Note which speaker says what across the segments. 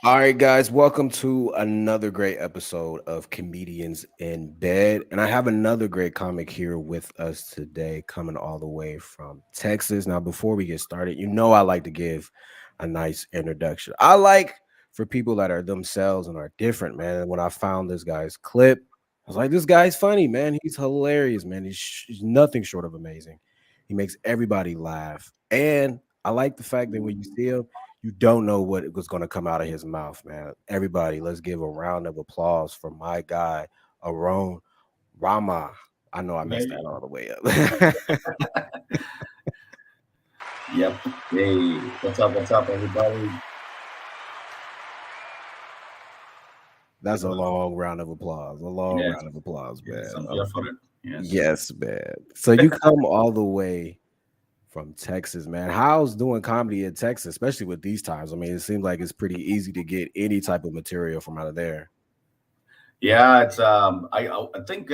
Speaker 1: All right, guys, welcome to another great episode of Comedians in Bed. And I have another great comic here with us today, coming all the way from Texas. Now, before we get started, I like to give a nice introduction. I like for people that are themselves and are different, man. And when I found this guy's clip, I was like, this guy's funny, man. He's hilarious, man. He's nothing short of amazing. He makes everybody laugh. And I like the fact that when you see him, you don't know what was going to come out of his mouth, man. Everybody, let's give a round of applause for my guy, Arun Rama. I know I messed
Speaker 2: Hey,
Speaker 1: that all the way up.
Speaker 2: yep. Hey, what's up, everybody?
Speaker 1: That's a long round of applause. A long
Speaker 2: Yes,
Speaker 1: round of applause,
Speaker 2: yes,
Speaker 1: man.
Speaker 2: I'm here for it. Yes.
Speaker 1: Yes, man. So you come all the way from Texas, man. How's doing comedy in Texas, especially with these times? I mean, it seems like it's pretty easy to get any type of material from out of there.
Speaker 2: Yeah, it's I think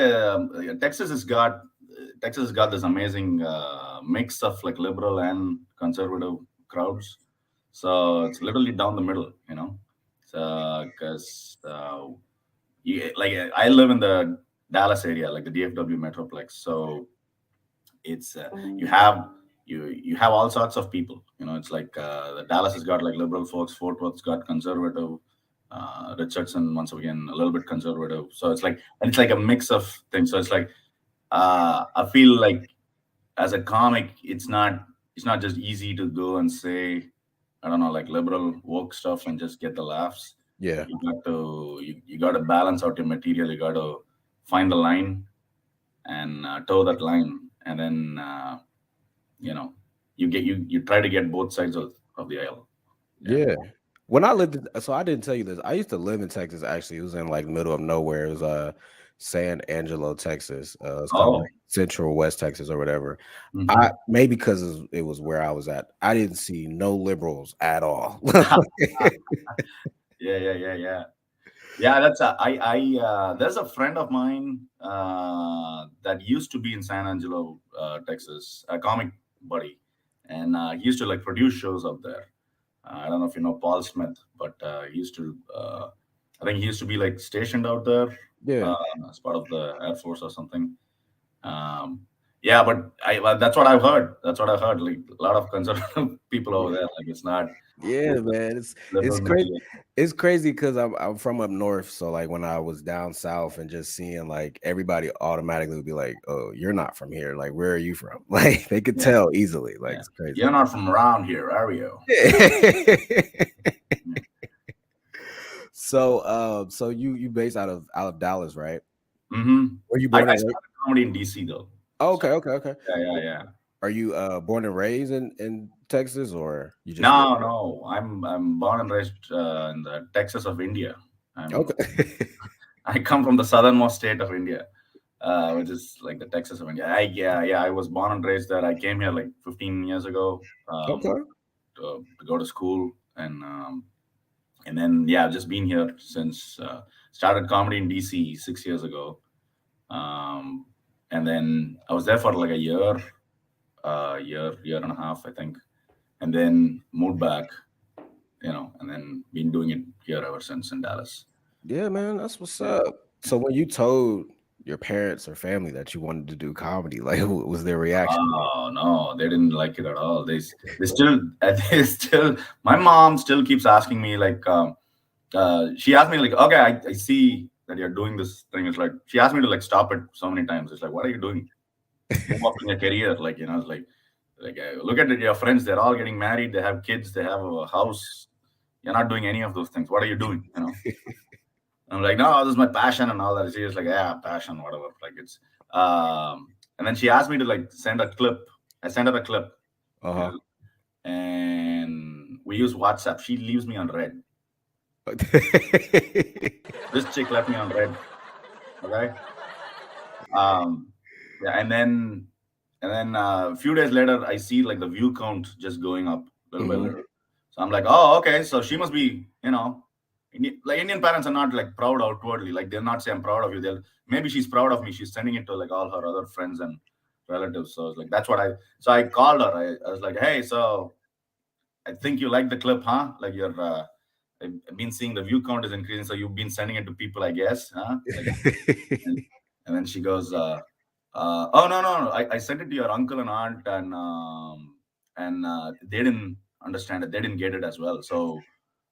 Speaker 2: Texas has got this amazing mix of like liberal and conservative crowds. So it's literally down the middle, you know. So because I live in the Dallas area, like the DFW Metroplex. So it's you have all sorts of people. It's like the Dallas has got like liberal folks, Fort Worth's got conservative, Richardson once again a little bit conservative. So it's like a mix of things. So it's like I feel like as a comic, it's not just easy to go and say, I don't know, like liberal woke stuff and just get the laughs.
Speaker 1: Yeah.
Speaker 2: You got to balance out your material. You got to find the line and toe that line, and then you know you try to get both sides of the aisle. Yeah.
Speaker 1: Yeah. When I lived so I didn't tell you this. I used to live in Texas actually. It was in like the middle of nowhere. It was San Angelo, Texas. It's kind of
Speaker 2: Oh.
Speaker 1: like central West Texas or whatever. I
Speaker 2: Hmm.
Speaker 1: maybe because it was where I was at. I didn't see no liberals at all.
Speaker 2: Yeah. Yeah, that's a, there's a friend of mine that used to be in San Angelo, Texas, a comic buddy, and he used to like produce shows up there. I don't know if you know Paul Smith, but he used to. I think he used to be like stationed out there
Speaker 1: Yeah.
Speaker 2: uh, as part of the Air Force or something. Um, yeah, but that's what I've heard. That's what I've heard. Like a lot of conservative people over there. Like it's not
Speaker 1: Yeah, man. It's
Speaker 2: liberal
Speaker 1: crazy.
Speaker 2: material.
Speaker 1: It's crazy because I'm from up north. So like when I was down south and just seeing like everybody automatically would be like, "Oh, you're not from here. Like, where are you from?" Like they could
Speaker 2: Yeah,
Speaker 1: tell easily. Like
Speaker 2: yeah.
Speaker 1: it's crazy.
Speaker 2: You're not from around here, are you? Yeah.
Speaker 1: So you based out of Dallas, right?
Speaker 2: Mm-hmm.
Speaker 1: Were you
Speaker 2: I
Speaker 1: born and raised?
Speaker 2: started comedy in DC though.
Speaker 1: Oh,
Speaker 2: So
Speaker 1: okay.
Speaker 2: yeah.
Speaker 1: Are you born and raised in Texas or you just live?
Speaker 2: No. I'm born and raised in the Texas of India. I'm
Speaker 1: Okay.
Speaker 2: I come from the southernmost state of India, which is like the Texas of India. I was born and raised there. I came here like 15 years ago
Speaker 1: Okay.
Speaker 2: to go to school, and then yeah, I've just been here since started comedy in DC 6 years ago, um, and then I was there for like a year and a half, I think, and then moved back, and then been doing it here ever since in Dallas.
Speaker 1: Yeah, man, that's what's
Speaker 2: Yeah.
Speaker 1: up. So when you told your parents or family that you wanted to do comedy, like what was their reaction?
Speaker 2: Oh no, they didn't like it at all. They still they still my mom still keeps asking me like she asked me like, okay, I see that you're doing this thing. It's like she asked me to like stop it so many times. It's like, what are you doing? Move up in your career, like it's like look at it, your friends. They're all getting married. They have kids. They have a house. You're not doing any of those things. What are you doing? I'm like, no, this is my passion and all that. She's like, yeah, passion, whatever. Like it's and then she asked me to like send a clip. I sent her a clip, you
Speaker 1: Uh-huh.
Speaker 2: know, and we use WhatsApp. She leaves me on red. This chick left me on red. Okay. Um, yeah, and then a few days later, I see like the view count just going up little by
Speaker 1: Mhm.
Speaker 2: little. So I'm like, oh, okay. So she must be, like Indian parents are not like proud outwardly. Like they're not saying I'm proud of you. They'll maybe she's proud of me. She's sending it to like all her other friends and relatives. So it's like that's what I. So I called her. I was like, hey, so I think you like the clip, huh? Like I've been seeing the view count is increasing, so you've been sending it to people, I guess, huh? Like, and, and then she goes, "Oh no, no, no! I sent it to your uncle and aunt, and they didn't understand it. They didn't get it as well. So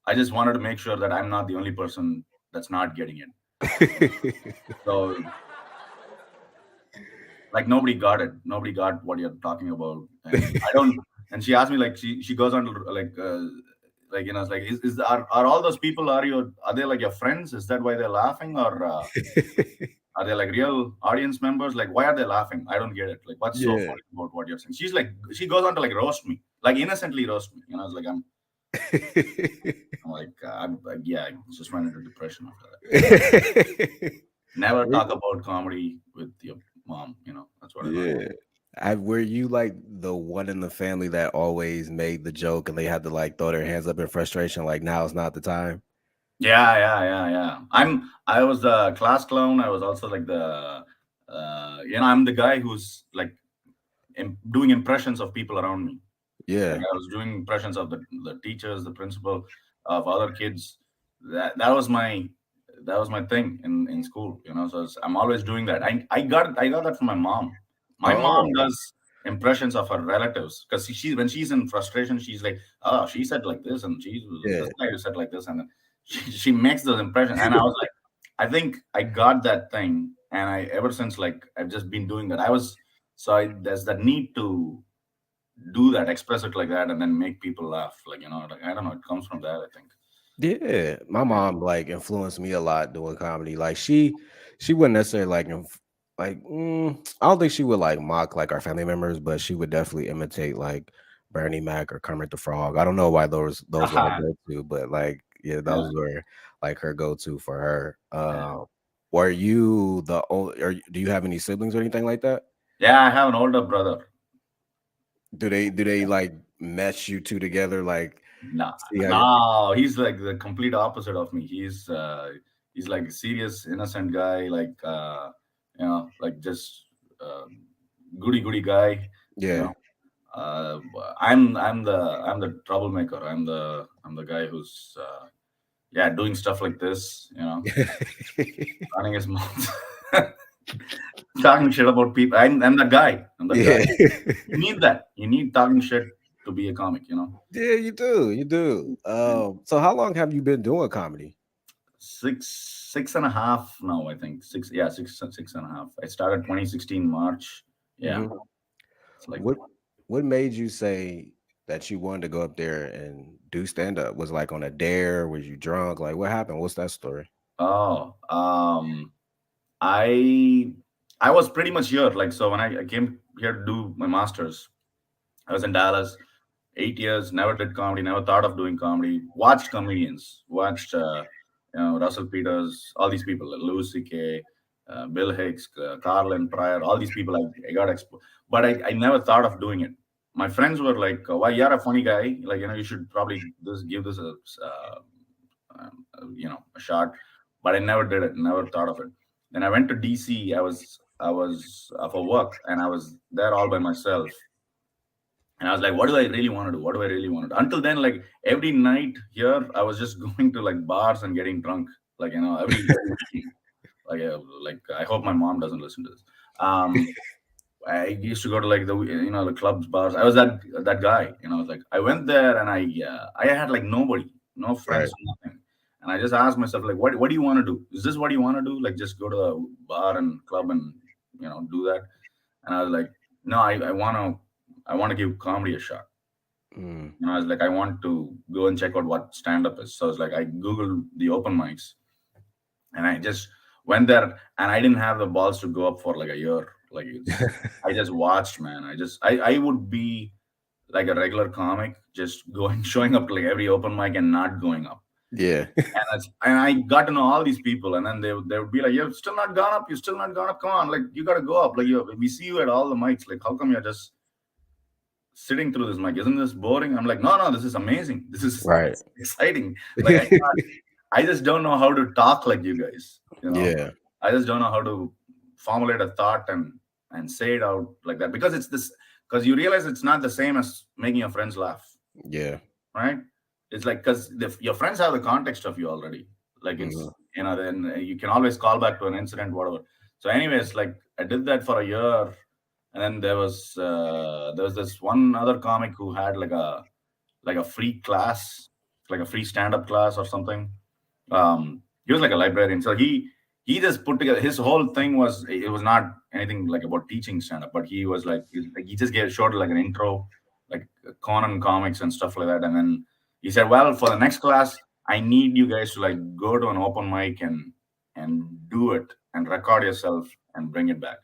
Speaker 2: I just wanted to make sure that I'm not the only person that's not getting it. So like nobody got it. Nobody got what you're talking about, and I don't." And she asked me like she goes on to like you know it's like is are all those people are they like your friends? Is that why they're laughing, or are they like real audience members? Like why are they laughing? I don't get it. Like what's so
Speaker 1: Yeah.
Speaker 2: funny about what you're saying? She's like she goes on to like roast me, like innocently roast me. It's like I'm like yeah, I just went into depression after that. Never
Speaker 1: Were-
Speaker 2: talk about comedy with your mom. That's what I learned.
Speaker 1: yeah. Were you like the one in the family that always made the joke and they had to like throw their hands up in frustration, like now is not the time?
Speaker 2: Yeah, yeah, yeah, yeah. I was the class clown. I was also like I'm the guy who's like doing impressions of people around me. Like
Speaker 1: Yeah.
Speaker 2: I was doing impressions of the teachers, the principal, of other kids. That was my thing in school. So I'm always doing that. I got that from my mom. My mom
Speaker 1: Oh,
Speaker 2: does impressions of her relatives because she when she's in frustration, she's like, oh, she said like this, and she
Speaker 1: yeah.
Speaker 2: this guy said like this, and then she makes those impressions. And I was like, I think I got that thing, and I ever since like I've just been doing that. There's that need to do that, express it like that, and then make people laugh. Like like I don't know, it comes from that. I think.
Speaker 1: Yeah, my
Speaker 2: Yeah.
Speaker 1: mom like influenced me a lot doing comedy. Like she wouldn't necessarily like I don't think she would like mock like our family members, but she would definitely imitate like Bernie Mac or Kermit the Frog. I don't know why those were her
Speaker 2: Haha.
Speaker 1: go to, but like yeah,
Speaker 2: Yeah,
Speaker 1: those were like her go to for her.
Speaker 2: yeah,
Speaker 1: Were you the only? Or do you have any siblings or anything like that?
Speaker 2: yeah. I have an older brother.
Speaker 1: Do they like mesh you two together? Like
Speaker 2: Nah,
Speaker 1: see how?
Speaker 2: no, he's like the complete opposite of me. He's like a serious, innocent guy. Like like just uh, goody goody guy. You
Speaker 1: Yeah.
Speaker 2: know, uh, I'm the troublemaker. I'm the guy who's yeah, doing stuff like this. Running his mouth. Talking shit about people. I'm that guy. I'm that guy.
Speaker 1: Yeah.
Speaker 2: You need that. You need talking shit to be a comic.
Speaker 1: Yeah, you do. You do.
Speaker 2: And
Speaker 1: So how long have you been doing comedy?
Speaker 2: six and a half now, I think. Yeah, six and a half. I started 2016 March. Yeah.
Speaker 1: Mhm.
Speaker 2: It's like,
Speaker 1: What made you say that you wanted to go up there and do stand up? Was it like on a dare? Was you drunk? Like what happened? What's that story?
Speaker 2: oh, I I was pretty much here. Like, so when I came here to do my masters, I was in Dallas. 8 years, never did comedy, never thought of doing comedy. Watched comedians, watched Russell Peters, all these people, Louis C.K., Bill Hicks, Carlin Pryor, all these people. I got exposed, but I never thought of doing it. My friends were like, "Why you're a funny guy? Like you should probably give this a shot." But I never did it. Never thought of it. Then I went to DC. I was for work, and I was there all by myself, and I was like, what do I really want to do? What do I really want to do? Until then, like every night here, I was just going to like bars and getting drunk. Like, every weekend. Like I hope my mom doesn't listen to this. Um, I used to go to like the clubs, bars. I was that guy. Like I went there and I had like nobody, no
Speaker 1: Right.
Speaker 2: friends, nothing. And I just asked myself like, what do you want to do? Is this what you want to do? Like just go to a bar and club and do that? And I was like, no, I want to give comedy a shot.
Speaker 1: Mm.
Speaker 2: I was like, I want to go and check out what stand up is. So I was like, I googled the open mics, and I just went there, and I didn't have the balls to go up for like a year. Like I just watched, man. I would be like a regular comic, just going showing up to like every open mic and not going up.
Speaker 1: Yeah.
Speaker 2: And I got to know all these people, and then they would be like, "You've still not gone up. You're still not gone up. Come on, like you got to go up. Like we see you at all the mics. Like how come you're just sitting through this mic? Isn't this boring?" I'm like, no, this is amazing. This is
Speaker 1: Right.
Speaker 2: exciting. Like I just don't know how to talk like you guys.
Speaker 1: Yeah.
Speaker 2: I just don't know how to formulate a thought and say it out like that, because you realize it's not the same as making your friends laugh,
Speaker 1: Yeah.
Speaker 2: right? it's like because your friends have the context of you already. Like
Speaker 1: Hmm.
Speaker 2: it's then you can always call back to an incident, whatever. So, anyways, like I did that for a year, and then there was this one other comic who had like a free class, like a free stand up class or something. He was like a librarian, so he just put together his whole thing was it was not anything like about teaching stand up, but he was like he just gave showed like an intro, like Conan comics and stuff like that, and then he said, "Well, for the next class, I need you guys to like go to an open mic and do it and record yourself and bring it back."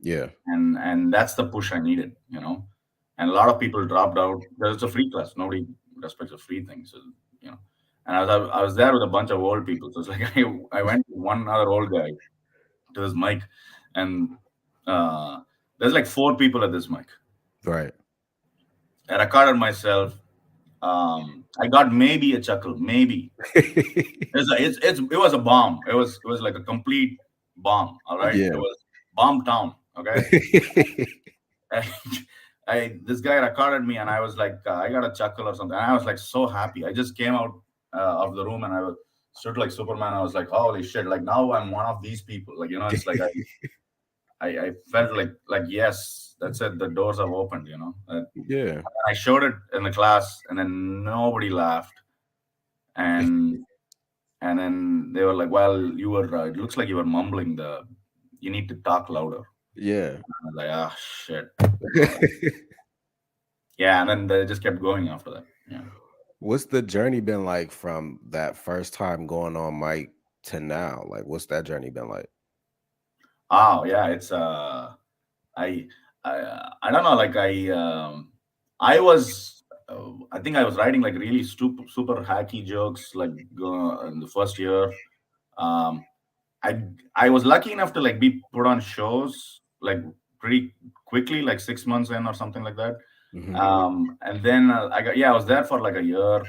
Speaker 1: Yeah.
Speaker 2: And that's the push I needed. And a lot of people dropped out because it's a free class. Nobody respects a free thing, so you know. And I was there with a bunch of old people, so it's like I went with one other old guy to this mic, and uh, there's like four people at this mic.
Speaker 1: Right.
Speaker 2: I recorded myself. I got maybe a chuckle, maybe. It was a bomb. It was like a complete bomb. All right, it
Speaker 1: Yeah.
Speaker 2: was bomb town. Okay. This guy recorded me, and I was like, I got a chuckle or something. And I was like so happy. I just came out of the room, and stood like Superman. I was like, holy shit! Like now I'm one of these people. Like it's like I felt like yes, that's it. The doors have opened.
Speaker 1: Yeah.
Speaker 2: I showed it in the class, and then nobody laughed, and then they were like, well, you were. It looks like you were mumbling the. You need to talk louder.
Speaker 1: Yeah.
Speaker 2: I was like, ah, shit. Yeah, and then they just kept going after that. Yeah.
Speaker 1: What's the journey been like from that first time going on mic to now? Like, what's that journey been like?
Speaker 2: Oh, yeah. It's I I don't know. Like I was. I think I was writing like really super hacky jokes like in the first year. Um, I I was lucky enough to like be put on shows like pretty quickly, like 6 months in or something like that.
Speaker 1: Hmm.
Speaker 2: And then I was there for like a year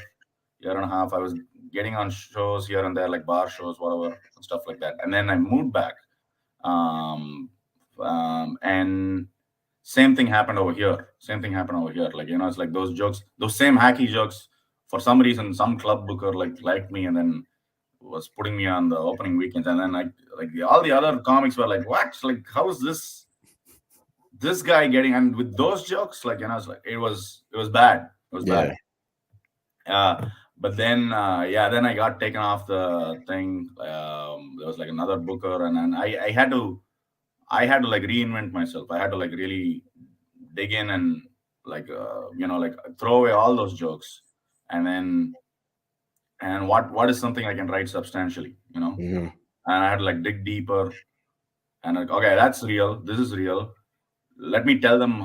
Speaker 2: and a half. I was getting on shows here and there, like bar shows, whatever, stuff like that. And then I moved back. Um, and same thing happened over here. Same thing happened over here. Like, it's like those jokes, those same hacky jokes. For some reason, some club booker like liked me and then was putting me on the opening weekends. And then all the other comics were like, what? Like, how is this guy getting? And with those jokes, like, it's like it was bad. It was bad.
Speaker 1: Yeah.
Speaker 2: Uh, but then, yeah, then I got taken off the thing. There was like another booker, and then I had to like reinvent myself. I had to like really dig in and like throw away all those jokes, and then and what is something I can write substantially.
Speaker 1: Hmm.
Speaker 2: And I had to like dig deeper and like, okay, that's real. This is real. Let me tell them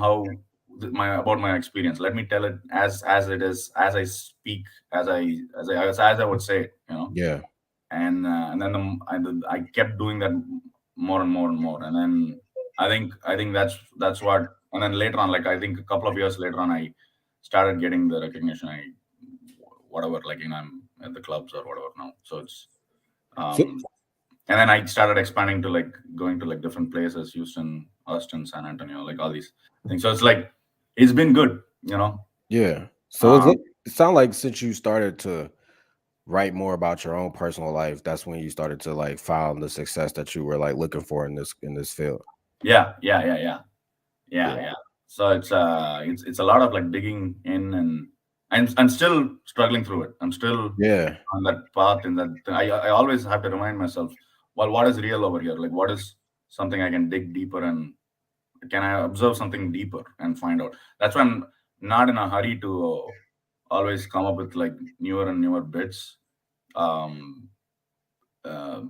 Speaker 2: my about my experience. Let me tell it as it is, as I speak, as I would say it.
Speaker 1: Yeah.
Speaker 2: And then I kept doing that more and more and more, and then I think that's what. And then later on, like I think a couple of years later on, I started getting the recognition. Whatever, like I'm at the clubs or whatever now. So it's
Speaker 1: So,
Speaker 2: um, and then I started expanding to like going to like different places: Houston, Austin, San Antonio, like all these things. So it's like it's been good.
Speaker 1: yeah. So
Speaker 2: Um,
Speaker 1: it sound like since you started to write more about your own personal life, that's when you started to like find the success that you were like looking for in this field.
Speaker 2: yeah, yeah, yeah, yeah. Yeah,
Speaker 1: Yeah.
Speaker 2: yeah. So it's a lot of like digging in, and I'm still struggling through it. I'm still
Speaker 1: Yeah.
Speaker 2: on that path, and I always have to remind myself, well, what is real over here? Like, what is something I can dig deeper, and can I observe something deeper and find out? That's why I'm not in a hurry to always come up with like newer and newer bits. Um, uh,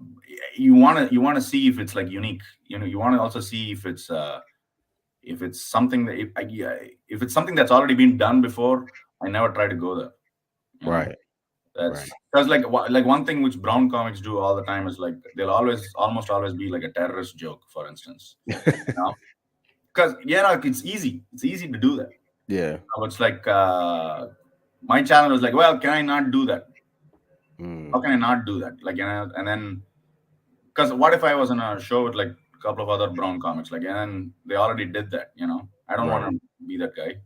Speaker 2: you want to see if it's like unique. You want to also see if it's something that yeah, if it's something that's already been done before. I never try to go there. You know,
Speaker 1: Right. Right.
Speaker 2: that's because like one thing which brown comics do all the time is like they'll almost always be like a terrorist joke, for instance. You know, because it's easy. It's easy to do that.
Speaker 1: Yeah.
Speaker 2: It's like my channel was like, well, can I not do that?
Speaker 1: Mm.
Speaker 2: How can I not do that? Like, and then because what if I was on a show with like a couple of other brown comics, like, and then they already did that. I don't want
Speaker 1: Right.
Speaker 2: to be that guy.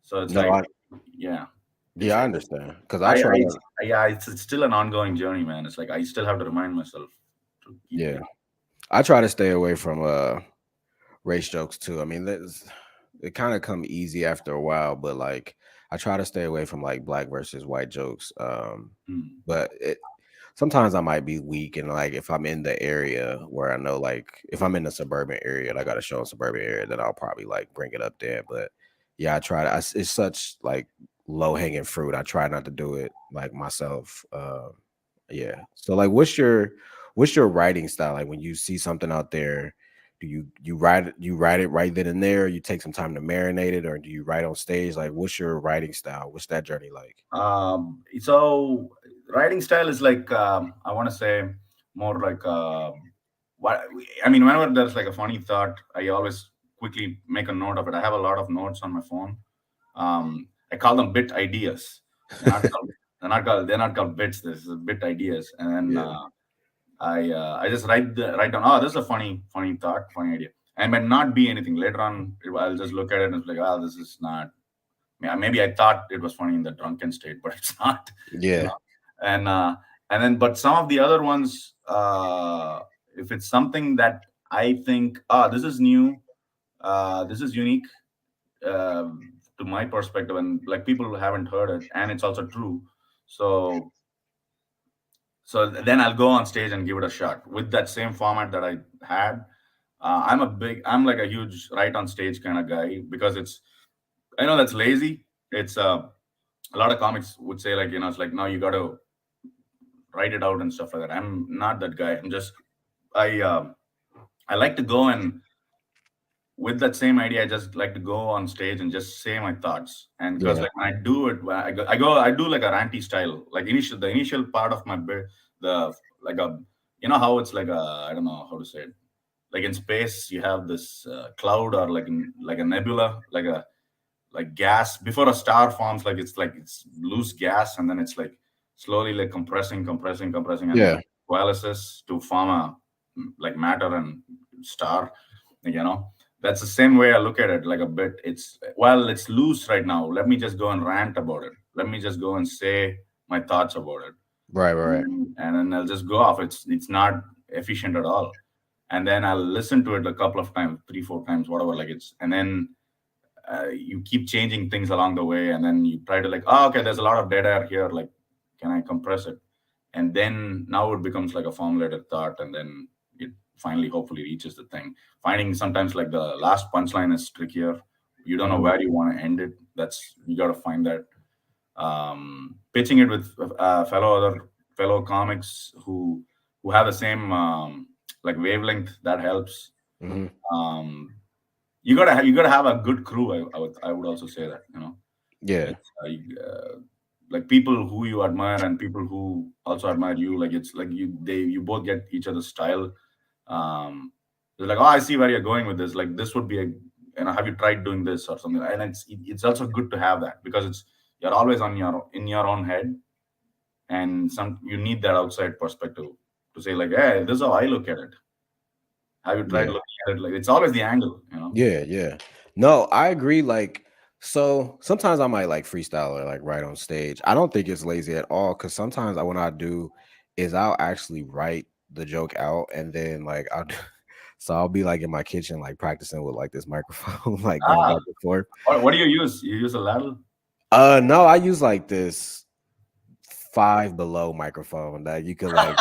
Speaker 2: So it's
Speaker 1: No,
Speaker 2: like,
Speaker 1: I
Speaker 2: yeah. It's
Speaker 1: Yeah, I understand because I
Speaker 2: I,
Speaker 1: try
Speaker 2: I
Speaker 1: to.
Speaker 2: yeah, it's still an ongoing journey, man. It's like I still have to remind myself to keep
Speaker 1: Yeah,
Speaker 2: going.
Speaker 1: I try to stay away from race jokes too. I mean, it kind of come easy after a while, but like I try to stay away from like black versus white jokes.
Speaker 2: Hmm.
Speaker 1: But sometimes I might be weak, and like if I'm in the area where I know, like if I'm in the suburban area and I got a show in suburban area, then I'll probably like bring it up there. But yeah, I try to. It's such like low hanging fruit. I try not to do it like myself. Yeah. So like, what's your writing style? Like when you see something out there, do you write it right then and there? You take some time to marinate it, or do you write on stage? Like, what's your writing style? What's that journey like?
Speaker 2: So writing style is like I want to say more like what I mean. Whenever there's like a funny thought, I always quickly make a note of it. I have a lot of notes on my phone. I call them bit ideas. They're not called bits. This is bit ideas, and then
Speaker 1: Yeah.
Speaker 2: I just write down. Oh, this is a funny thought, funny idea. And it might not be anything. Later on, I'll just look at it and it's like, oh, this is not. Yeah, maybe I thought it was funny in the drunken state, but it's not. You
Speaker 1: Yeah.
Speaker 2: know, and then but some of the other ones, if it's something that I think, this is new, this is unique to my perspective, and like people haven't heard it, and it's also true. So then I'll go on stage and give it a shot with that same format that I had. I'm like a huge right on stage kind of guy because I know that's lazy. It's a lot of comics would say like it's like no, you got to write it out and stuff like that. I'm not that guy. I like to go and with that same idea, I just like to go on stage and just say my thoughts. And because
Speaker 1: Yeah.
Speaker 2: like when I do it, when I do like a ranty style. Like the initial part of my bit, the like a how it's like a I don't know how to say it. Like in space, you have this cloud or like a nebula, like gas before a star forms. Like it's loose gas, and then it's like slowly like compressing, and it
Speaker 1: Yeah.
Speaker 2: coalesces to form a like matter and star. you know that's the same way I look at it. Like a bit, it's loose right now. Let me just go and rant about it. Let me just go and say my thoughts about it,
Speaker 1: Right. Right. Right.
Speaker 2: and then I'll just go off. It's not efficient at all. And then I'll listen to it a couple of times, 3 4 times, whatever. Like it's and then you keep changing things along the way, and then you try to like, oh, okay, there's a lot of dead air here. Like, can I compress it? And then now it becomes like a formulated thought, and then it finally, hopefully, reaches the thing. Finding sometimes like the last punchline is trickier. You don't know
Speaker 1: Mhm.
Speaker 2: where you want to end it. That's you got to find that. Pitching it with fellow comics who have the same like wavelength, that helps.
Speaker 1: Mhm.
Speaker 2: Um, you gotta have a good crew. I would also say that
Speaker 1: Yeah.
Speaker 2: it's like people who you admire and people who also admire you. Like it's like you both get each other's style. Um, it's like, oh, I see where you're going with this. Like this would be a have you tried doing this or something? And it's also good to have that because you're always in your own head, and you need that outside perspective to say like, hey, this is how I look at it. Have you tried
Speaker 1: Yeah.
Speaker 2: looking at it? Like it's always the angle.
Speaker 1: Yeah. Yeah. No, I agree. Like, so sometimes I might like freestyle or like write on stage. I don't think it's lazy at all because sometimes when I do is I'll actually write the joke out and then like I'll do, so I'll be like in my kitchen like practicing with like this microphone like going
Speaker 2: Ah,
Speaker 1: back and forth.
Speaker 2: what do you use? You use a ladle?
Speaker 1: No, I use like this Five Below microphone that you could like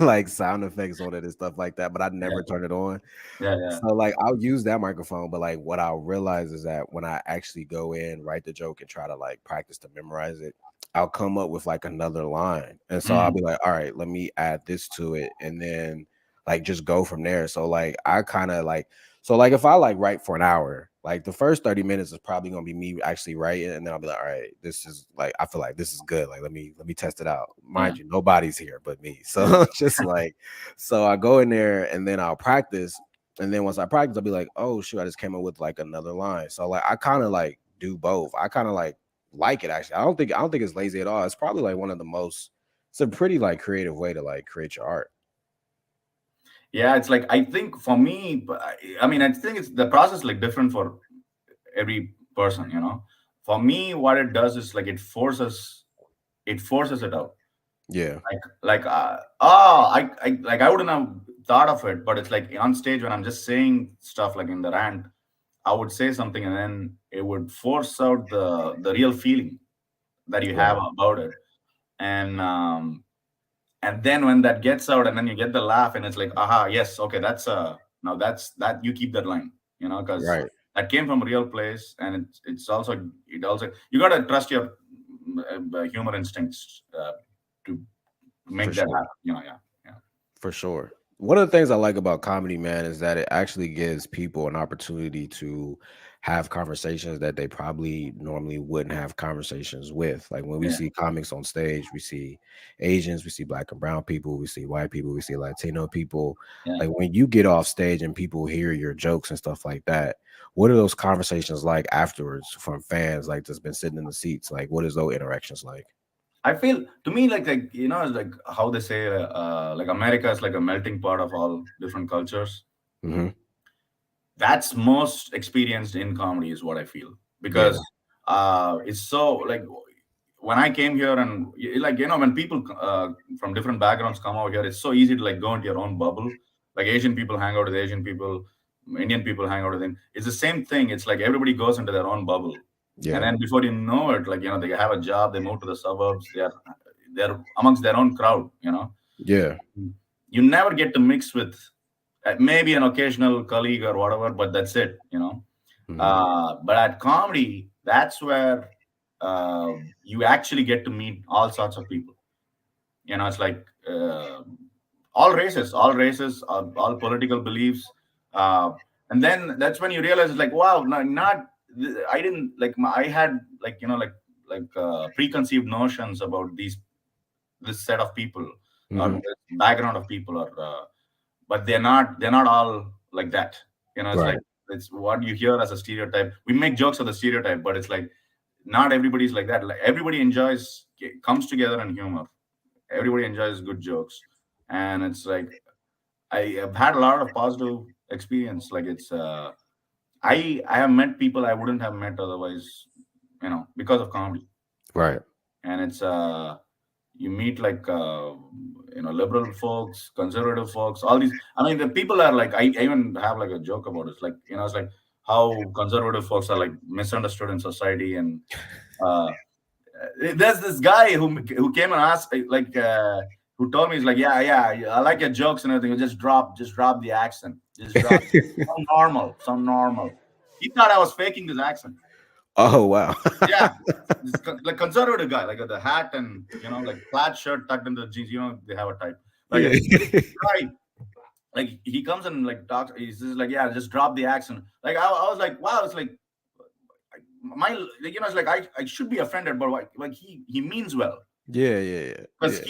Speaker 1: like sound effects on it and stuff like that, but I
Speaker 2: Yeah,
Speaker 1: never turn it on.
Speaker 2: yeah, yeah.
Speaker 1: So like I'll use that microphone, but like what I'll realize is that when I actually go in, write the joke and try to like practice to memorize it, I'll come up with like another line. And so I'll
Speaker 2: Mm.
Speaker 1: be like, all right, let me add this to it and then like just go from there. So like I kind of like so like if I like write for an hour, like the first 30 minutes is probably gonna be me actually writing, and then I'll be like, all right, this is like I feel like this is good. Like let me test it out.
Speaker 2: Yeah,
Speaker 1: Mind you, nobody's here but me.
Speaker 2: yeah,
Speaker 1: So just like so I go in there and then I'll practice. And then once I practice, I'll be like, oh shoot, I just came up with like another line. So like I kind of like do both. I kind of like it actually. I don't think it's lazy at all. It's probably like one of the most it's a pretty like creative way to like create your art.
Speaker 2: yeah. It's like I think for me, I mean, I think it's the process like different for every person. for me, what it does is like it forces it out.
Speaker 1: Yeah.
Speaker 2: I wouldn't have thought of it, but it's like on stage when I'm just saying stuff like in the rant, I would say something and then it would force out the real feeling that you have
Speaker 1: Right.
Speaker 2: about it. And then when that gets out and then you get the laugh and it's like, aha, yes, okay, that's now that's that you keep that line, because
Speaker 1: Right.
Speaker 2: that came from a real place. And it also you got to trust your humor instincts to
Speaker 1: For
Speaker 2: make that
Speaker 1: sure.
Speaker 2: happen, yeah, yeah.
Speaker 1: For sure. One of the things I like about comedy, man, is that it actually gives people an opportunity to have conversations that they probably normally wouldn't have conversations with. Like when we
Speaker 2: Yeah,
Speaker 1: see comics on stage, we see Asians, we see black and brown people, we see white people, we see Latino people.
Speaker 2: yeah.
Speaker 1: Like when you get off stage and people hear your jokes and stuff like that, what are those conversations like afterwards from fans like that's been sitting in the seats? Like what is those interactions like?
Speaker 2: I feel to me it's like how they say like America is like a melting pot of all different cultures.
Speaker 1: Hmm.
Speaker 2: That's most experienced in comedy is what I feel,
Speaker 1: Yeah.
Speaker 2: because it's so like when I came here and like when people from different backgrounds come over here, it's so easy to like go into your own bubble. Like Asian people hang out with Asian people, Indian people hang out with them. It's the same thing. It's like everybody goes into their own bubble, and
Speaker 1: Yeah.
Speaker 2: then before you know it, like they have a job, they move to the suburbs, they're amongst their own crowd.
Speaker 1: Yeah.
Speaker 2: You never get to mix with maybe an occasional colleague or whatever, but that's it.
Speaker 1: Hmm.
Speaker 2: But at comedy, that's where you actually get to meet all sorts of people. It's like all races, all political beliefs, uh, and then that's when you realize it's like, wow, not I didn't like I had like preconceived notions about this set of people or
Speaker 1: Hmm.
Speaker 2: this background of people, or but they're not all like that. It's like
Speaker 1: Right.
Speaker 2: it's what you hear as a stereotype. We make jokes of the stereotype, but it's like not everybody's like that. Like everybody comes together in humor. Everybody enjoys good jokes, and it's like I have had a lot of positive experience. Like it's I have met people I wouldn't have met otherwise, because of comedy.
Speaker 1: Right.
Speaker 2: And it's you meet like liberal folks, conservative folks, all these. I mean, the people are like, I even have like a joke about it. It's like, it's like how conservative folks are like misunderstood in society. And uh, there's this guy who came and asked who told me, he's like, yeah, yeah, I like your jokes and everything. You just drop the accent, just drop sound normal. He thought I was faking this accent.
Speaker 1: Oh wow.
Speaker 2: Yeah, like conservative guy, like the hat and like plaid shirt tucked into the jeans. They have a type. Like
Speaker 1: Yeah.
Speaker 2: guy, like he comes and like talks. He's just like, yeah, just drop the accent. Like I was like, wow, it's like it's like I should be offended, but like he means well,
Speaker 1: Yeah, yeah, yeah,
Speaker 2: because
Speaker 1: yeah,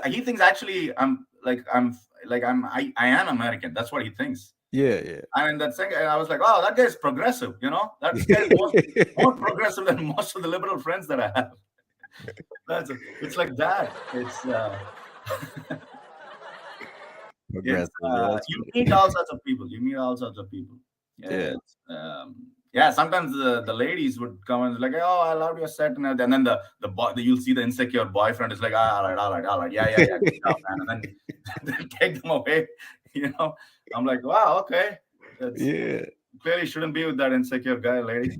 Speaker 2: he thinks actually I am American. That's what he thinks.
Speaker 1: yeah,
Speaker 2: And that thing, I was like, oh, that guy's progressive. That guy's more progressive than most of the liberal friends that I have. It's like that. It's
Speaker 1: Progressive. Yeah, that's
Speaker 2: you
Speaker 1: funny.
Speaker 2: meet all sorts of people. You meet all sorts of people. Yeah,
Speaker 1: Yeah,
Speaker 2: yeah. Sometimes the ladies would come and like, oh, I love your set and everything. And then the boy, you'll see the insecure boyfriend is like, ah, all right, yeah, yeah, yeah, good job, man. And then they take them away. You know, I'm like, wow, okay, that's
Speaker 1: yeah.
Speaker 2: clearly shouldn't be with that insecure guy, lady.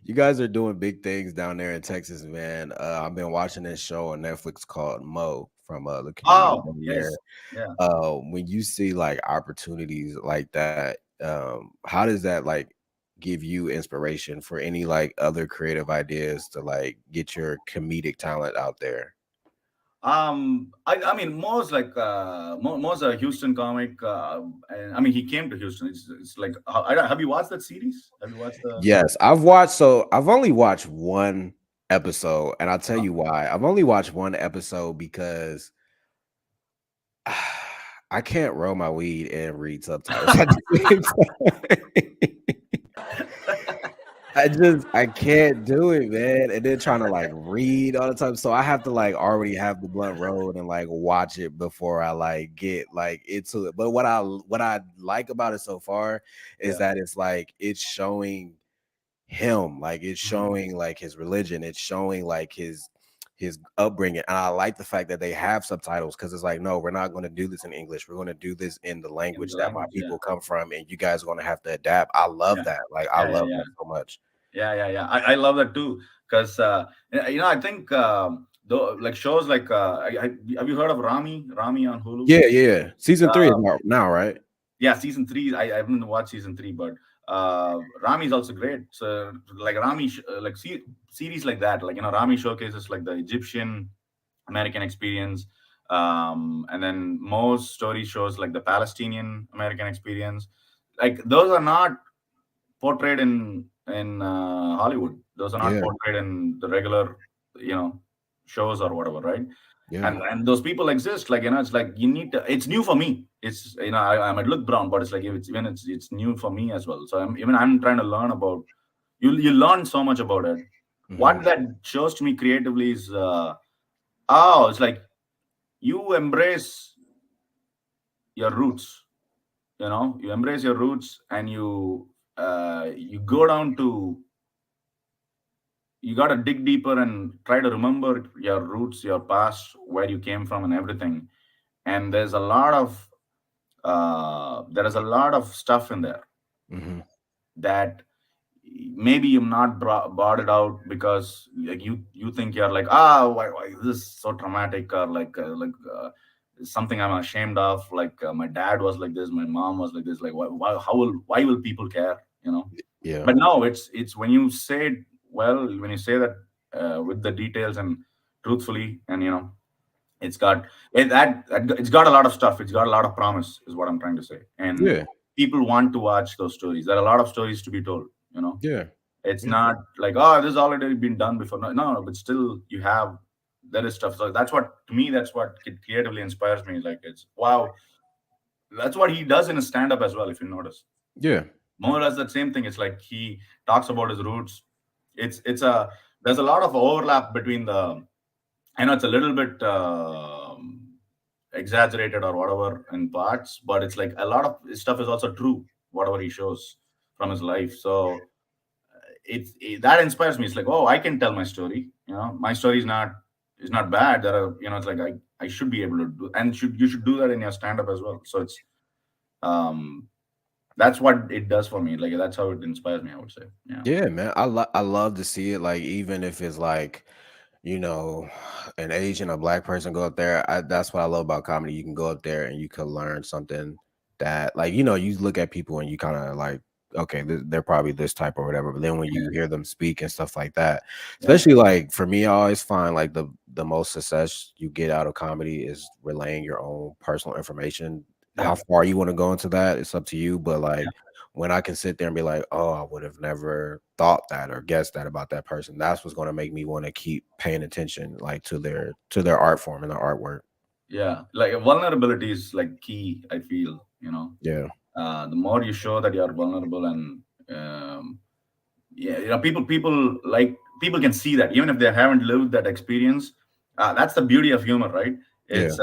Speaker 1: You guys are doing big things down there in Texas, man. I've been watching this show on Netflix called Mo from the comedian
Speaker 2: Oh,
Speaker 1: down
Speaker 2: yes,
Speaker 1: there.
Speaker 2: yeah.
Speaker 1: When you see like opportunities like that, how does that like give you inspiration for any like other creative ideas to like get your comedic talent out there?
Speaker 2: I mean, Mo's like Mo's a Houston comic, and I mean, he came to Houston. It's like, have you watched that series? Have you watched the?
Speaker 1: Yes, I've watched. So I've only watched one episode, and I'll tell you why. I've only watched one episode because I can't roll my weed and read subtitles at the same time. I can't do it, man. And then trying to like read all the time. So I have to like already have the blunt rolled and like watch it before I like get like into it. But what I like about it so far is
Speaker 2: Yeah,
Speaker 1: that it's like it's showing him. Like it's
Speaker 2: Mhm.
Speaker 1: showing like his religion. It's showing like his upbringing. And I like the fact that they have subtitles because it's like, no, we're not going to do this in English. We're going to do this in the
Speaker 2: In
Speaker 1: language
Speaker 2: the
Speaker 1: that my
Speaker 2: language, yeah,
Speaker 1: people come from, and you guys are going to have to adapt. I love
Speaker 2: yeah,
Speaker 1: that. Like I
Speaker 2: yeah, yeah,
Speaker 1: love
Speaker 2: yeah,
Speaker 1: that so much.
Speaker 2: yeah. I love that too because I think though like shows like have you heard of Rami on Hulu?
Speaker 1: Yeah, yeah. Season three is
Speaker 2: Uh,
Speaker 1: now, right?
Speaker 2: yeah, season three. I haven't watched season three, but Rami is also great. So like series like that, like Rami showcases like the Egyptian American experience, and then most story shows like the Palestinian American experience. Like those are not portrayed in Hollywood. Those are not
Speaker 1: Yeah,
Speaker 2: portrayed in the regular, you know, shows or whatever, right?
Speaker 1: yeah,
Speaker 2: And those people exist. Like it's like you need to. It's new for me. It's I might look brown, but it's like it's new for me as well. So I'm trying to learn about. You learn so much about it.
Speaker 1: hmm
Speaker 2: What that shows to me creatively is oh, it's like you embrace your roots. You embrace your roots and you go down to you got to dig deeper and try to remember your roots, your past, where you came from, and everything. And there is a lot of stuff in there
Speaker 1: hmm
Speaker 2: that maybe you've not brought it out because like you think you're like why this is so traumatic or something I'm ashamed of. Like my dad was like this, my mom was like this. Like why will people care?
Speaker 1: yeah,
Speaker 2: But no, it's when you say it well, when you say that with the details and truthfully, and it's got it's got a lot of stuff. It's got a lot of promise, is what I'm trying to say. And
Speaker 1: yeah,
Speaker 2: people want to watch those stories. There are a lot of stories to be told.
Speaker 1: yeah,
Speaker 2: It's
Speaker 1: yeah,
Speaker 2: not like, oh, this has already been done before. No, no, but still you have there is stuff. So that's what to me that's what creatively inspires me. Like it's wow, that's what he does in his stand-up as well. If you notice,
Speaker 1: yeah,
Speaker 2: more or less the same thing. It's like he talks about his roots. It's a there's a lot of overlap between the. I know it's a little bit exaggerated or whatever in parts, but it's like a lot of his stuff is also true. Whatever he shows from his life, so that inspires me. It's like, oh, I can tell my story. My story is not bad. There are, it's like I should be able to do, and you should do that in your stand up as well. So it's um that's what it does for me. Like that's how it inspires me, I would say. Yeah.
Speaker 1: yeah, man. I love to see it. Like even if it's like, you know, an Asian or black person go up there. That's what I love about comedy. You can go up there and you can learn something that, like, you look at people and you kind of like, okay, they're probably this type or whatever. But then when
Speaker 2: Yeah.
Speaker 1: you hear them speak and stuff like that,
Speaker 2: Yeah.
Speaker 1: especially like for me, I always find like the most success you get out of comedy is relaying your own personal information.
Speaker 2: Yeah.
Speaker 1: How far you want to go into that, it's up to you. But
Speaker 2: Yeah.
Speaker 1: like when I can sit there and be like, oh, I would have never thought that or guessed that about that person. That's what's going to make me want to keep paying attention, like to their art form and their artwork.
Speaker 2: Yeah. Like vulnerability is like key, I feel.
Speaker 1: Yeah,
Speaker 2: The more you show that you're vulnerable and um, yeah, people can see that even if they haven't lived that experience. That's the beauty of humor, right?
Speaker 1: yeah,
Speaker 2: It's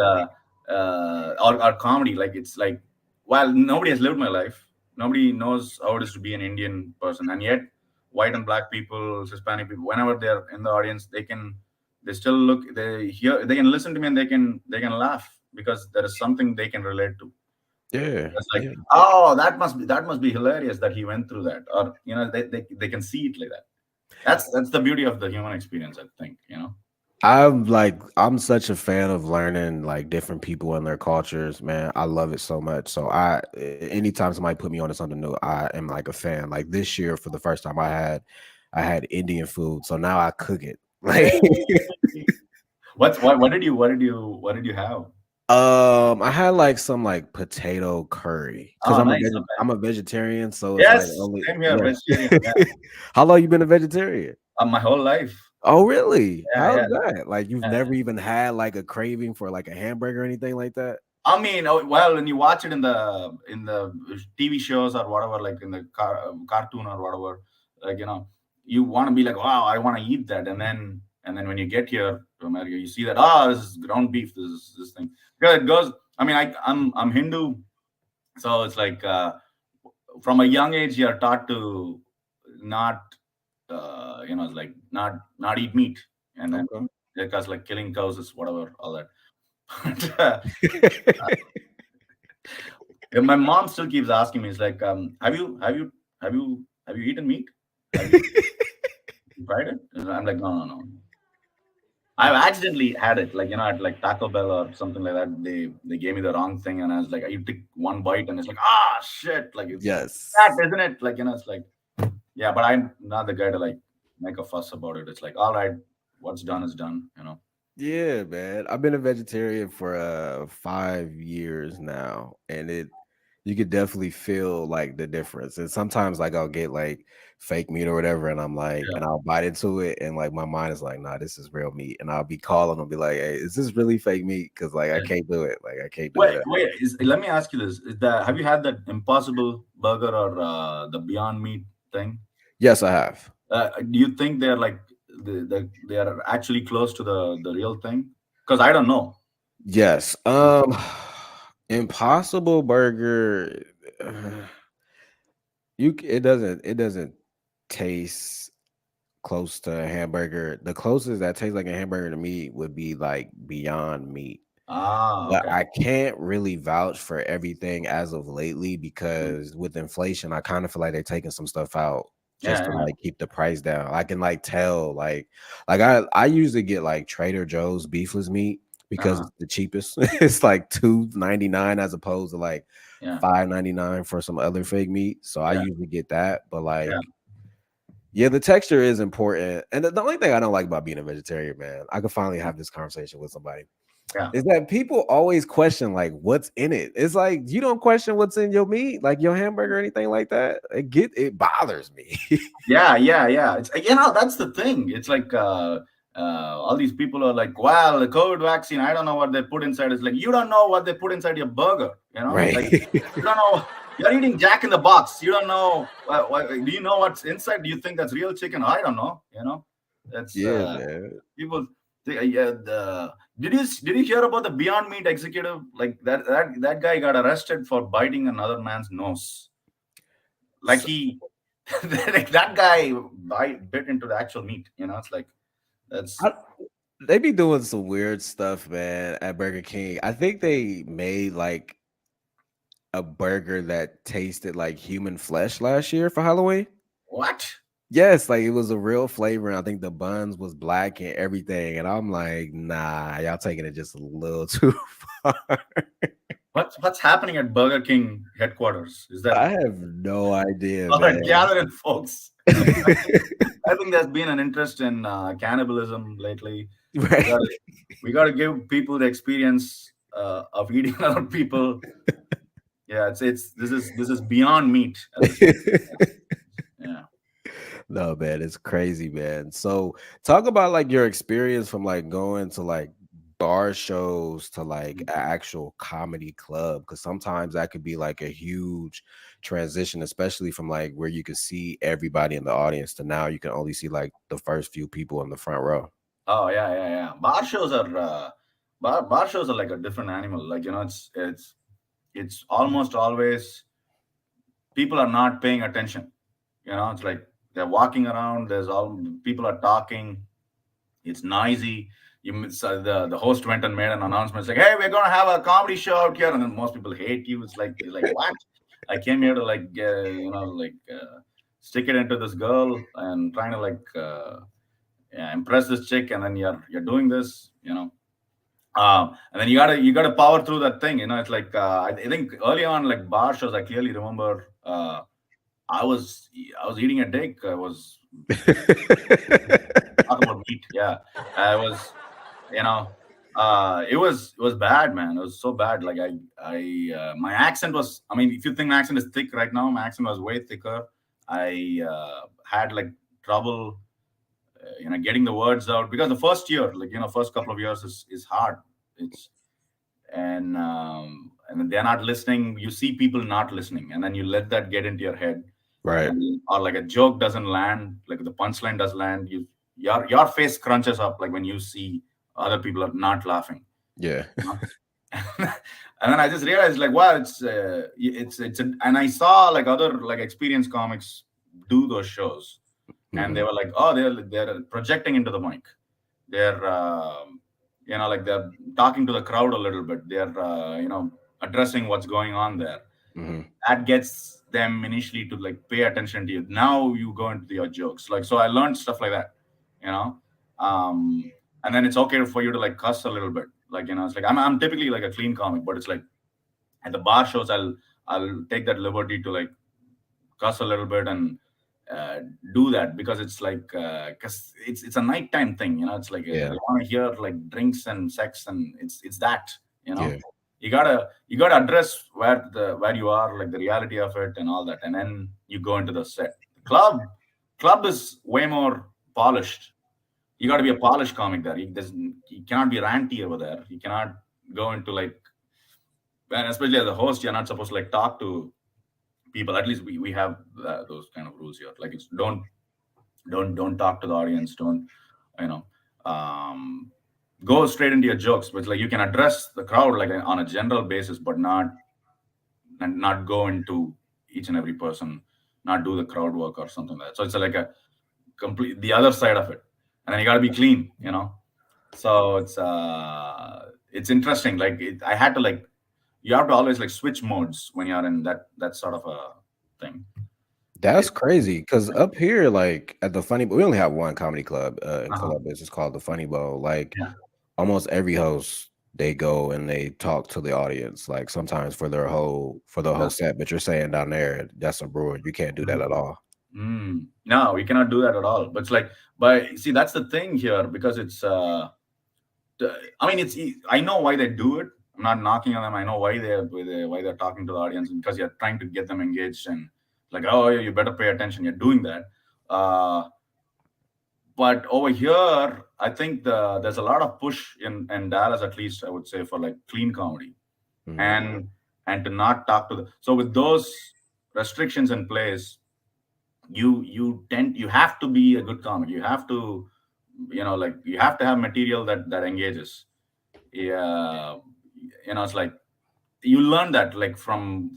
Speaker 2: or comedy. Like it's like, while nobody has lived my life, nobody knows how it is to be an Indian person, and yet white and black people, Hispanic people, whenever they're in the audience, they still look, they hear, they can listen to me, and they can laugh because there is something they can relate to.
Speaker 1: yeah,
Speaker 2: It's like,
Speaker 1: yeah.
Speaker 2: oh, that must be hilarious that he went through that, or they can see it like that. That's the beauty of the human experience, I think.
Speaker 1: I'm such a fan of learning like different people and their cultures, man. I love it so much. So anytime somebody put me onto something new, I am like a fan. Like this year, for the first time, I had Indian food, so now I cook it.
Speaker 2: Hey,
Speaker 1: Like,
Speaker 2: what did you have?
Speaker 1: I had like some like potato curry because
Speaker 2: Oh,
Speaker 1: I'm a
Speaker 2: nice. Okay.
Speaker 1: I'm a vegetarian, so it's like
Speaker 2: Yes,
Speaker 1: only
Speaker 2: same here,
Speaker 1: yeah.
Speaker 2: vegetarian. Yeah,
Speaker 1: How long you been a vegetarian?
Speaker 2: my whole life.
Speaker 1: Oh, really?
Speaker 2: Yeah,
Speaker 1: How's
Speaker 2: yeah,
Speaker 1: that? Like you've
Speaker 2: yeah.
Speaker 1: never even had like a craving for like a hamburger or anything like that?
Speaker 2: I mean, well, when you watch it in the TV shows or whatever, like in the cartoon or whatever, like you want to be like, wow, I want to eat that, and then when you get here to America, you see that, this is ground beef, this is this thing. Because it goes. I mean, I'm Hindu, so it's like from a young age you're taught to not. it's like not eat meat, and then
Speaker 1: Okay.
Speaker 2: because like killing cows is whatever all that. But, and my mom still keeps asking me, it's like, have you eaten meat? Have you tried it? And I'm like, no, no, no. I've accidentally had it, like at like Taco Bell or something like that. They gave me the wrong thing, and I was like, I took one bite, and it's like, ah, shit, like it's
Speaker 1: Yes.
Speaker 2: that, isn't it? Like it's like, yeah, but I'm not the guy to like make a fuss about it. It's like, all right, what's done is done.
Speaker 1: Yeah, man. I've been a vegetarian for 5 years now, and you could definitely feel like the difference. And sometimes like I'll get like fake meat or whatever, and I'm like,
Speaker 2: Yeah.
Speaker 1: and I'll bite into it, and like my mind is like, nah, this is real meat. And I'll be calling them, be like, hey, is this really fake meat? Because like I
Speaker 2: Yeah.
Speaker 1: can't do it. Like I can't do
Speaker 2: Wait,
Speaker 1: it.
Speaker 2: wait. Let me ask you this: have you had that Impossible Burger or the Beyond Meat thing?
Speaker 1: Yes, I have.
Speaker 2: Do you think they're like they are actually close to the real thing? Because I don't know.
Speaker 1: Yes. Impossible Burger. It doesn't taste close to a hamburger. The closest that tastes like a hamburger to me would be like Beyond Meat.
Speaker 2: Ah,
Speaker 1: But
Speaker 2: okay.
Speaker 1: I can't really vouch for everything as of lately
Speaker 2: Mm.
Speaker 1: because with inflation, I kind of feel like they're taking some stuff out just
Speaker 2: Yeah,
Speaker 1: to
Speaker 2: yeah.
Speaker 1: like keep the price down. I can like tell like I usually get like Trader Joe's beefless meat because
Speaker 2: Uh-huh.
Speaker 1: it's the cheapest. It's like 2.99 as opposed to like
Speaker 2: Yeah,
Speaker 1: 5.99 for some other fake meat. So I
Speaker 2: yeah,
Speaker 1: usually get that. But
Speaker 2: yeah,
Speaker 1: like yeah, the texture is important. And the only thing I don't like about being a vegetarian, man, I could finally have this conversation with somebody
Speaker 2: yeah.
Speaker 1: is that people always question like what's in it. It's like you don't question what's in your meat, like your hamburger or anything like that. It bothers me.
Speaker 2: Yeah, yeah, yeah. It's that's the thing. It's like all these people are like, "Well, the COVID vaccine. I don't know what they put inside." It's like you don't know what they put inside your burger.
Speaker 1: Right.
Speaker 2: Like you don't know. You're eating Jack in the Box. You don't know. Do you know what's inside? Do you think that's real chicken? I don't know. That's
Speaker 1: Yeah, man.
Speaker 2: people. Yeah, did you hear about the Beyond Meat executive? Like that guy got arrested for biting another man's nose. Like
Speaker 1: So,
Speaker 2: he like that guy bit into the actual meat. It's like that's
Speaker 1: I, they be doing some weird stuff, man, at Burger King. I think they made like a burger that tasted like human flesh last year for Halloween.
Speaker 2: what?
Speaker 1: Yes, like it was a real flavor. And I think the buns was black and everything. And I'm like, nah, y'all taking it just a little too far.
Speaker 2: What's happening at Burger King headquarters? Is that
Speaker 1: I have no idea,
Speaker 2: all right?
Speaker 1: man.
Speaker 2: Gather in, folks. I think there's been an interest in cannibalism lately. We
Speaker 1: Right.
Speaker 2: got to we got to give people the experience of eating other people. Yeah, it's this is beyond meat at this point. Yeah.
Speaker 1: No, man, it's crazy, man. So talk about like your experience from like going to like bar shows to like
Speaker 2: Yeah.
Speaker 1: an actual comedy club. Cause sometimes that could be like a huge transition, especially from like where you could see everybody in the audience to now you can only see like the first few people in the front row.
Speaker 2: Oh yeah, yeah, yeah. Bar shows are like a different animal. Like it's almost always people are not paying attention. It's like they're walking around. There's all people are talking. It's noisy. The host went and made an announcement. It's like, hey, we're gonna have a comedy show out here, and then most people hate you. It's like what? I came here to like stick it into this girl and trying to like yeah, impress this chick, and then you're doing this. And then you gotta power through that thing. It's like I think early on, like bar shows, I clearly remember I was I was eating a dick. I was talk about meat. Yeah, I was. You know, it was bad, man. It was so bad. Like my accent was. I mean, if you think my accent is thick right now, my accent was way thicker. I had like trouble, getting the words out because the first year, like first couple of years is hard. It's and then they're not listening. You see people not listening, and then you let that get into your head,
Speaker 1: Right.
Speaker 2: and or like a joke doesn't land, like the punchline does land. Your face crunches up like when you see other people are not laughing.
Speaker 1: Yeah.
Speaker 2: You know? And then I just realized like, wow, and I saw like other like experienced comics do those shows, and they
Speaker 1: Hmm.
Speaker 2: were like, oh, they're projecting into the mic. They're like they're talking to the crowd a little bit. They're addressing what's going on there.
Speaker 1: Hmm.
Speaker 2: That gets them initially to like pay attention to you. Now you go into your jokes. Like, so I learned stuff like that, you know. And then it's okay for you to like cuss a little bit. Like, it's like I'm typically like a clean comic, but it's like at the bar shows I'll take that liberty to like cuss a little bit and uh, do that because it's like because it's a nighttime thing, it's like
Speaker 1: Yeah.
Speaker 2: they want to hear like drinks and sex, and it's that, you know
Speaker 1: Yeah.
Speaker 2: you gotta address where you are, like the reality of it and all that, and then you go into the set. Club is way more polished. You got to be a polished comic there. You cannot be ranty over there. You cannot go into like, and especially as a host, you're not supposed to like talk to people. At least we have those kind of rules here. Like, it's don't talk to the audience. Don't, you know um go straight into your jokes, but like you can address the crowd like on a general basis, but not go into each and every person, not do the crowd work or something like that. So it's like a complete the other side of it, and then you got to be clean. So it's interesting. Like, I had to like, you have to always like switch modes when you're in that sort of a thing.
Speaker 1: That's
Speaker 2: It,
Speaker 1: crazy. Cause up here, like at the Funny, we only have one comedy club in
Speaker 2: uh-huh.
Speaker 1: Columbus. It's called the Funny Bow. Like
Speaker 2: Yeah.
Speaker 1: almost every host, they go and they talk to the audience. Like sometimes for their whole
Speaker 2: Yeah.
Speaker 1: set. But you're saying down there, that's a brewer. You can't do that at all.
Speaker 2: No, we cannot do that at all. But it's like, but see, that's the thing here, because I mean, I know why they do it. I'm not knocking on them. I know why they're talking to the audience, because you're trying to get them engaged and like, oh, you better pay attention. You're doing that. Uh, but over here, I think there's a lot of push in Dallas, at least I would say, for like clean comedy,
Speaker 1: Mhm.
Speaker 2: and to not talk to the. So with those restrictions in place, you have to be a good comic. You have to, like, you have to have material that engages. Yeah, it's like you learn that, like, from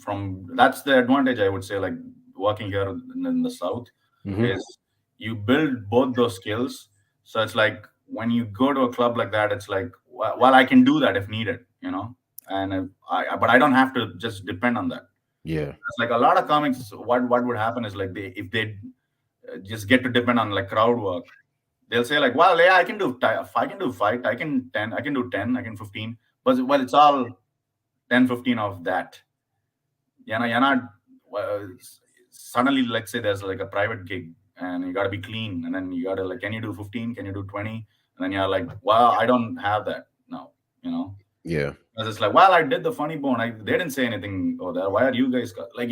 Speaker 2: that's the advantage, I would say, like, working here in the south,
Speaker 1: Mhm.
Speaker 2: is you build both those skills. So it's like when you go to a club like that, it's like, well, I can do that if needed. And but I don't have to just depend on that.
Speaker 1: Yeah.
Speaker 2: It's like a lot of comics, what would happen is, like, if they just get to depend on like crowd work, they'll say like, well, yeah, I can do five, I can 10, I can do 10, I can 15, but well, it's all 10, 15 of that. You're not, well, suddenly, let's say there's like a private gig and you got to be clean, and then you got to like, can you do 15, can you do 20, and then you're like, well, I don't have that now, you know
Speaker 1: Yeah.
Speaker 2: because it's like, well, I did the funny bone. They didn't say anything over there. Why are you guys like,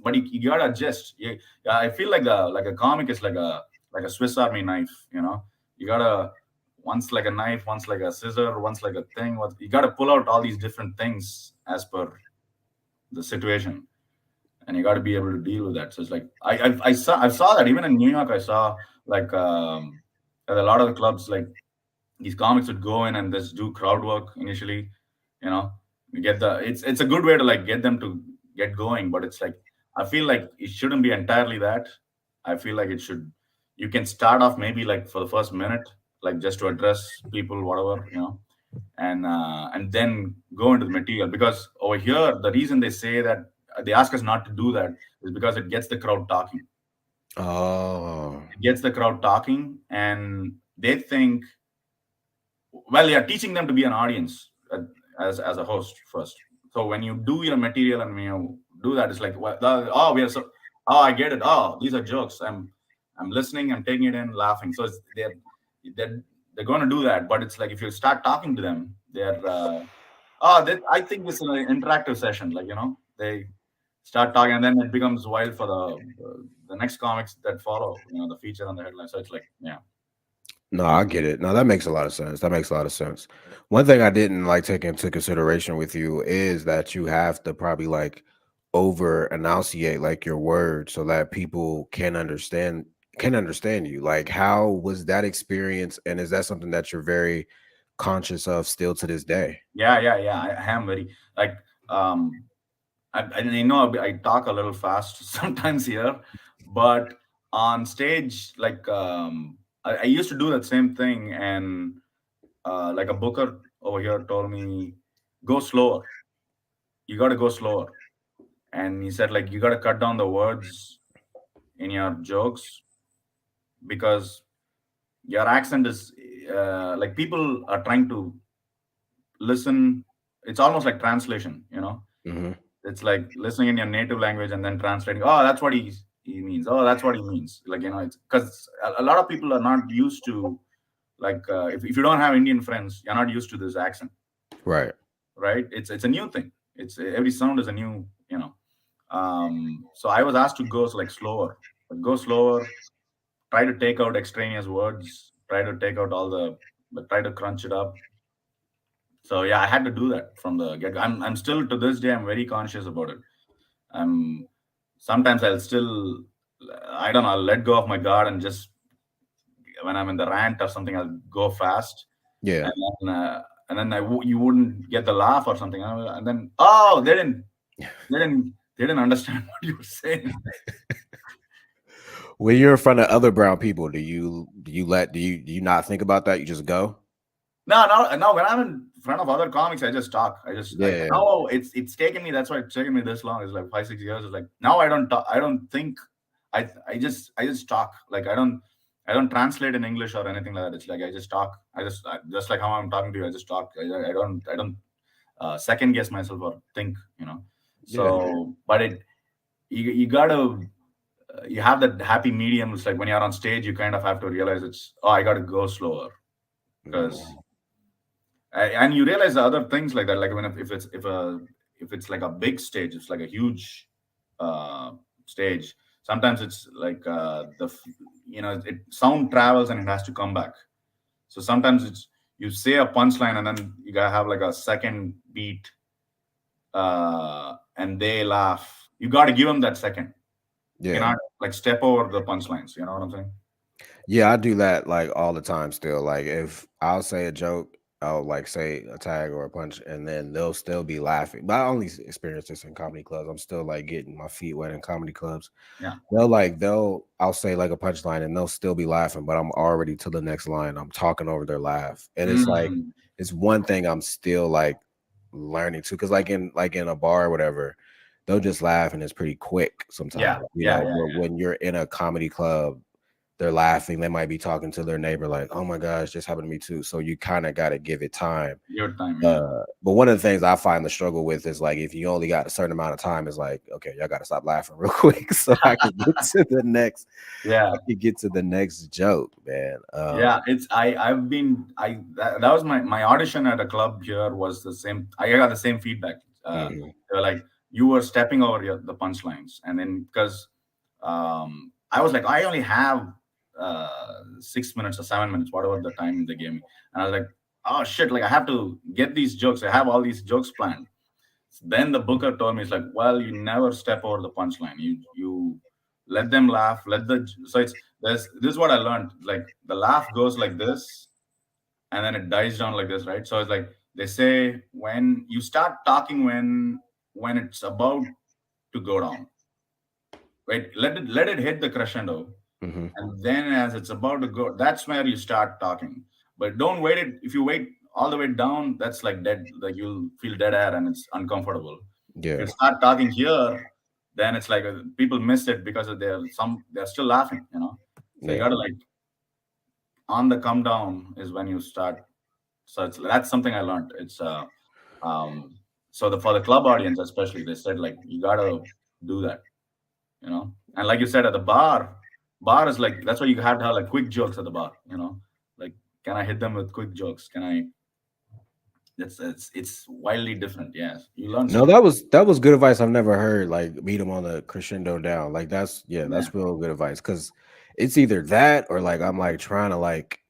Speaker 2: but you gotta adjust. Yeah, I feel like a comic is like a Swiss Army knife. You gotta, once like a knife, once like a scissor, once like a thing. You gotta pull out all these different things as per the situation, and you gotta be able to deal with that. So it's like, I saw that even in New York. I saw like, at a lot of the clubs, like, these comics would go in and just do crowd work initially. you know you get the it's a good way to like get them to get going, but it's like, I feel like it shouldn't be entirely that. I feel like it should, you can start off maybe like for the first minute, like just to address people, whatever, and then go into the material, because over here the reason they say that, they ask us not to do that, is because it gets the crowd talking.
Speaker 1: Oh.
Speaker 2: It gets the crowd talking, and they think, well, you're teaching them to be an audience, as a host first. So when you do your material and when you do that, it's like, well, oh, we are so, oh, I get it, oh, these are jokes, I'm listening, I'm taking it in, laughing. So they're they're going to do that. But it's like, if you start talking to them, I think this is an interactive session, like, they start talking, and then it becomes wild for the next comics that follow, the feature on the headline. So it's like, yeah.
Speaker 1: No, I get it. No, that makes a lot of sense. That makes a lot of sense. One thing I didn't like take into consideration with you is that you have to probably like over enunciate like your words so that people can understand you. Like how was that experience and is that something that you're very conscious of still to this day?
Speaker 2: Yeah, yeah, yeah. I am very, like, I know I talk a little fast sometimes here, but on stage, like I used to do that same thing, and like a booker over here told me, go slower. You got to go slower, and he said like you got to cut down the words in your jokes because your accent is like people are trying to listen. It's almost like translation, you know.
Speaker 1: Hmm.
Speaker 2: It's like listening in your native language and then translating. Oh, that's what he means. Oh, that's what he means. Like, you know, it's because a lot of people are not used to, like if you don't have Indian friends, you're not used to this accent,
Speaker 1: Right.
Speaker 2: right? It's a new thing. It's every sound is a new, you know. So I was asked to go like slower, but go slower. Try to take out extraneous words. Try to take out all the, but try to crunch it up. So yeah, I had to do that from the get. I'm still to this day. I'm very conscious about it. I'm sometimes I'll still, I don't know, I'll let go of my guard and just when I'm in the rant or something, I'll go fast,
Speaker 1: Yeah.
Speaker 2: and then you wouldn't get the laugh or something, and then oh they didn't understand what you were saying.
Speaker 1: When you're in front of other brown people, do you not think about that? You just go?
Speaker 2: No, no, no. When I'm in front of other comics, I just talk.
Speaker 1: Yeah.
Speaker 2: Now it's taken me. That's why it's taken me this long. It's like 5 6 years. It's like now I don't talk. I don't think. I just talk. Like I don't translate in English or anything like that. It's like I just talk. Just like how I'm talking to you. I just talk. I don't second guess myself or think. You know.
Speaker 1: Yeah.
Speaker 2: So, but you gotta you have that happy medium. It's like when you're on stage, you kind of have to realize it's I gotta go slower because
Speaker 1: Mhm.
Speaker 2: and you realize the other things like that, like when if it's like a big stage, it's like a huge uh stage. Sometimes it's like it sound travels and it has to come back. So sometimes it's you say a punchline and then you gotta have like a second beat, and they laugh. You gotta give them that second. You
Speaker 1: Yeah.
Speaker 2: cannot like step over the punchlines, you know what I'm saying?
Speaker 1: Yeah, I do that like all the time still. Like if I'll say a joke, I'll like say a tag or a punch, and then they'll still be laughing. But I only experience this in comedy clubs. I'm still like getting my feet wet in comedy clubs.
Speaker 2: Yeah.
Speaker 1: I'll say like a punchline and they'll still be laughing, but I'm already to the next line. I'm talking over their laugh. And it's like
Speaker 2: Mm.
Speaker 1: it's one thing I'm still like learning to, because like in a bar or whatever, they'll just laugh and it's pretty quick
Speaker 2: Yeah,
Speaker 1: sometimes,
Speaker 2: yeah, yeah,
Speaker 1: but when you're in a comedy club, they're laughing. They might be talking to their neighbor like, "Oh my gosh, this happened to me too." So you kind of got to give it time.
Speaker 2: your time, yeah.
Speaker 1: But one of the things I find the struggle with is like if you only got a certain amount of time, is like, okay, y'all got to stop laughing real quick so I can get to the next.
Speaker 2: Yeah.
Speaker 1: I can get to the next joke, man.
Speaker 2: Yeah, it's I've been I that was my audition at a club here was the same. I got the same feedback.
Speaker 1: Mhm.
Speaker 2: They were like you were stepping over the punchlines, and then because I was like I only have 6 minutes or 7 minutes, whatever the time they gave me, and I was like, oh shit, like I have to get these jokes. I have all these jokes planned. Then the booker told me, it's like, well, you never step over the punchline. You let them laugh. So it's this is what I learned. Like the laugh goes like this, and then it dies down like this, right? So it's like they say when you start talking when it's about to go down, right? Let it hit the crescendo,
Speaker 1: Mhm.
Speaker 2: and then as it's about to go, that's where you start talking. But don't wait it. If you wait all the way down, that's like dead. Like you'll feel dead air and it's uncomfortable. If you
Speaker 1: Yeah.
Speaker 2: start talking here, then it's like people miss it because of they're still laughing, you know. So you
Speaker 1: Yeah.
Speaker 2: gotta like on the come down is when you start. So that's something I learned. It's um so for the club audience especially, they said like you gotta do that, you know. And like you said at the bar is like that's why you have to have like quick jokes at the bar, you know. Like can I hit them with quick jokes? Can I? It's wildly different. Yes, you learn
Speaker 1: No,
Speaker 2: something.
Speaker 1: that was good advice. I've never heard like meet them on the crescendo down. Like that's, yeah,
Speaker 2: Yeah,
Speaker 1: that's real good advice, because it's either that or like I'm like trying to like,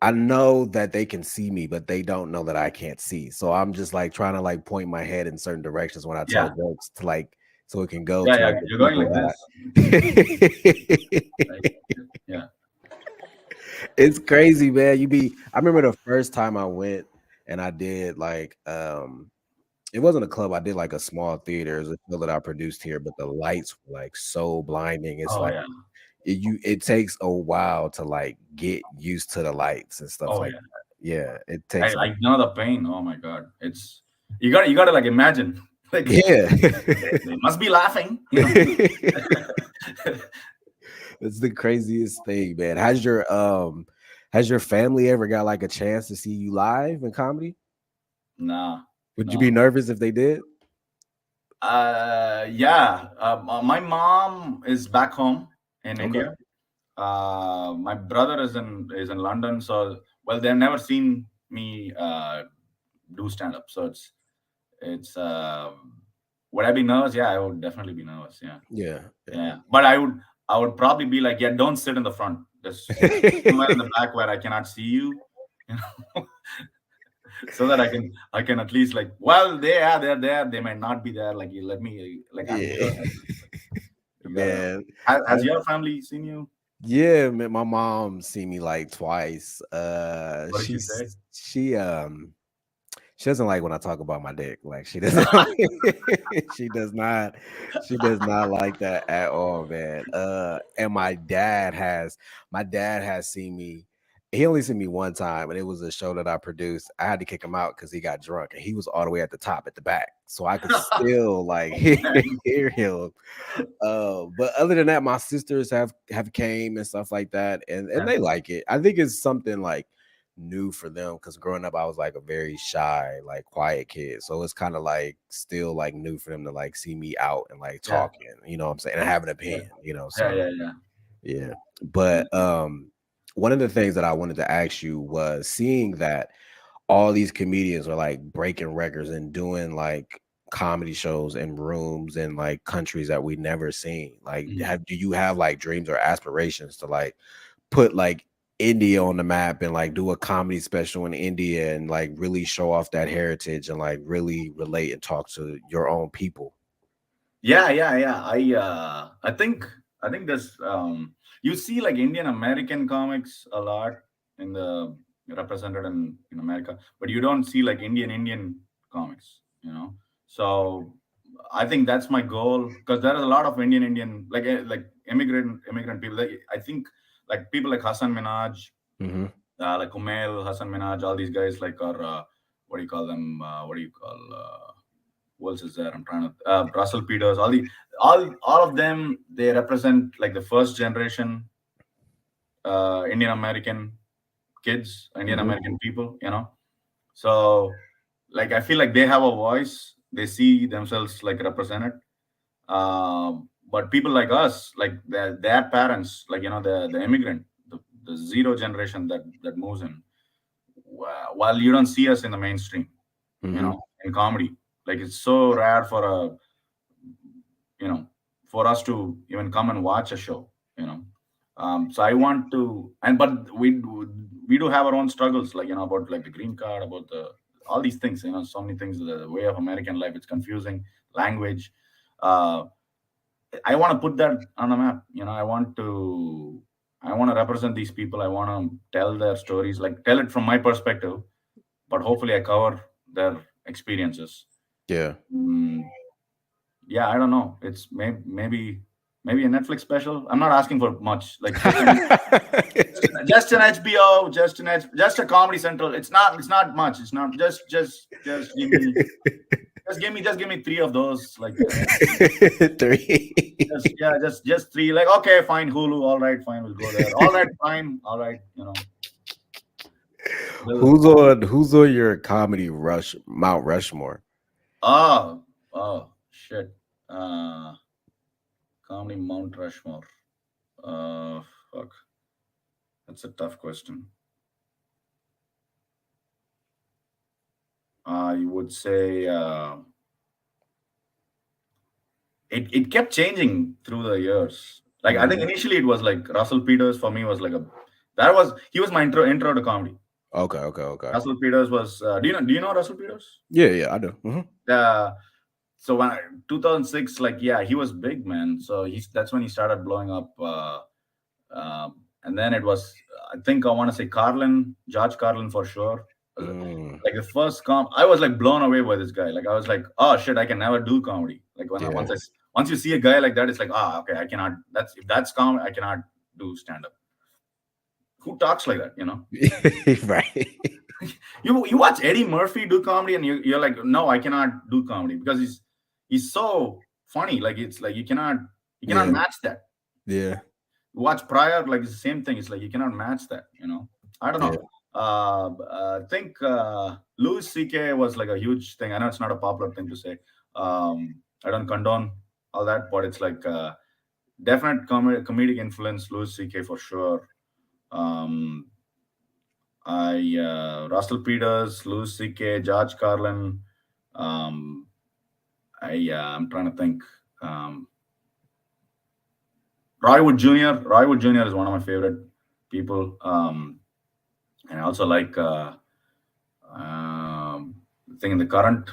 Speaker 1: I know that they can see me, but they don't know that I can't see. So I'm just like trying to like point my head in certain directions when I tell
Speaker 2: yeah,
Speaker 1: jokes to like so it can go
Speaker 2: yeah,
Speaker 1: to
Speaker 2: yeah.
Speaker 1: like the
Speaker 2: You're going
Speaker 1: people
Speaker 2: like
Speaker 1: that
Speaker 2: this,
Speaker 1: I
Speaker 2: right? Yeah.
Speaker 1: It's crazy, man. I remember the first time I went and I did like it wasn't a club, I did like a small theater. It was a show that I produced here, but the lights were like so blinding. It's
Speaker 2: Oh
Speaker 1: like
Speaker 2: yeah.
Speaker 1: it takes a while to like get used to the lights and stuff
Speaker 2: Oh
Speaker 1: like
Speaker 2: yeah,
Speaker 1: yeah, it
Speaker 2: I
Speaker 1: takes a
Speaker 2: I know the pain. Oh my god, it's you got to like imagine like
Speaker 1: yeah.
Speaker 2: they must be laughing.
Speaker 1: It's the craziest thing, man. Has your family ever got like a chance to see you live in comedy?
Speaker 2: Nah,
Speaker 1: Would you be
Speaker 2: no.
Speaker 1: nervous if they did?
Speaker 2: Yeah. My mom is back home in
Speaker 1: Okay.
Speaker 2: India. My brother is in London, so well, they've never seen me do stand up. So it's would I be nervous? Yeah, I would definitely be nervous. Yeah,
Speaker 1: Yeah,
Speaker 2: yeah. But I would probably be like, yeah, don't sit in the front. Just somewhere in
Speaker 1: yeah.
Speaker 2: the back where I cannot see you. You know, so that I can at least like, well, they're there. They might not be there. Like you let me like I'm
Speaker 1: Yeah.
Speaker 2: here. You gotta.
Speaker 1: Man.
Speaker 2: Has your family seen you?
Speaker 1: Yeah, man, my mom seen me like twice.
Speaker 2: What did she say?
Speaker 1: She doesn't like when I talk about my dick. Like she doesn't like she does not like that at all, man. And my dad has seen me. He only seen me one time, and it was a show that I produced. I had to kick him out because he got drunk, and he was all the way at the top at the back, so I could still like
Speaker 2: Man.
Speaker 1: hear him. But other than that, my sisters have came and stuff like that, and
Speaker 2: Yeah,
Speaker 1: they like it. I think it's something like new for them because growing up I was like a very shy, like quiet kid. So it's kind of like still like new for them to like see me out and like
Speaker 2: yeah,
Speaker 1: talking, you know what I'm saying, and have an
Speaker 2: yeah,
Speaker 1: opinion, you know.
Speaker 2: yeah,
Speaker 1: So
Speaker 2: yeah, yeah.
Speaker 1: yeah.
Speaker 2: Yeah.
Speaker 1: But one of the things that I wanted to ask you was seeing that all these comedians are like breaking records and doing like comedy shows in rooms in like countries that we never seen. Like,
Speaker 2: Mhm.
Speaker 1: do you have like dreams or aspirations to like put like India on the map and like do a comedy special in India and like really show off that heritage and like really relate and talk to your own people?
Speaker 2: Yeah, yeah, yeah. I think there's you see like Indian American comics a lot in the represented in America, but you don't see like Indian comics. So I think that's my goal because there is a lot of Indian like immigrant people. Like, I think like people like Hassan Minaj,
Speaker 1: Hmm.
Speaker 2: like Kumail, Hassan Minaj, all these guys like are what do you call them? What do you call? Who else is there? I'm trying to Russell Peters. All of them they represent like the first generation Indian American kids, Indian
Speaker 1: Hmm.
Speaker 2: American people. So like I feel like they have a voice. They see themselves like represented. But people like us, like their parents, like the immigrant, the zero generation that moves in. While you don't see us in the mainstream,
Speaker 1: Hmm.
Speaker 2: in comedy, like it's so rare you know for us to even come and watch a show. So I want to, and but we do have our own struggles, like about like the green card, about the all these things, so many things, the way of American life, it's confusing, language. uh I want to put that on the map. I want to represent these people. I want to tell their stories, like tell it from my perspective, but hopefully I cover their experiences.
Speaker 1: Yeah.
Speaker 2: Mm, yeah, I don't know. It's maybe a Netflix special. I'm not asking for much. Like just an HBO, just a Comedy Central. It's not much. It's not just give me three of those. Like
Speaker 1: Three.
Speaker 2: just yeah, just three. Like okay, fine, Hulu. All right, fine, we'll go there. All right, fine. All right, We'll.
Speaker 1: Who's on your comedy rush Mount Rushmore?
Speaker 2: Oh shit. Uh, Comedy Mount Rushmore. Fuck. That's a tough question. I would say it kept changing through the years. Like I think
Speaker 1: Mhm.
Speaker 2: initially it was like Russell Peters for me was like a that was he was my intro to comedy.
Speaker 1: Okay, okay, okay.
Speaker 2: Russell Peters was do you know Russell Peters?
Speaker 1: Yeah, yeah, I do. Mhm.
Speaker 2: Uh, so when 2006, like yeah, he was big, man. So that's when he started blowing up. And then it was, I think I want to say George Carlin for sure.
Speaker 1: Mm,
Speaker 2: Like the first I was like blown away by this guy. Like I was like, oh shit, I can never do comedy. Like
Speaker 1: yeah.
Speaker 2: once you see a guy like that, it's like, ah, okay, I cannot. If that's comedy, I cannot. do stand up. Who talks like that?
Speaker 1: Right.
Speaker 2: You watch Eddie Murphy do comedy, and you're like, no, I cannot do comedy because he's so funny. Like it's like you cannot
Speaker 1: Yeah.
Speaker 2: match that.
Speaker 1: Yeah.
Speaker 2: Watch Pryor, like it's the same thing. It's like you cannot match that. I don't
Speaker 1: Yeah.
Speaker 2: know. I think Louis C.K. was like a huge thing. I know it's not a popular thing to say. I don't condone all that, but it's like definite comedic influence. Louis C.K. for sure. Um, I Russell Peters, Louis C.K., George Carlin. Um, I'm trying to think. Um, Roy Wood Jr. Roy Wood Jr. is one of my favorite people. And I also like I think in the current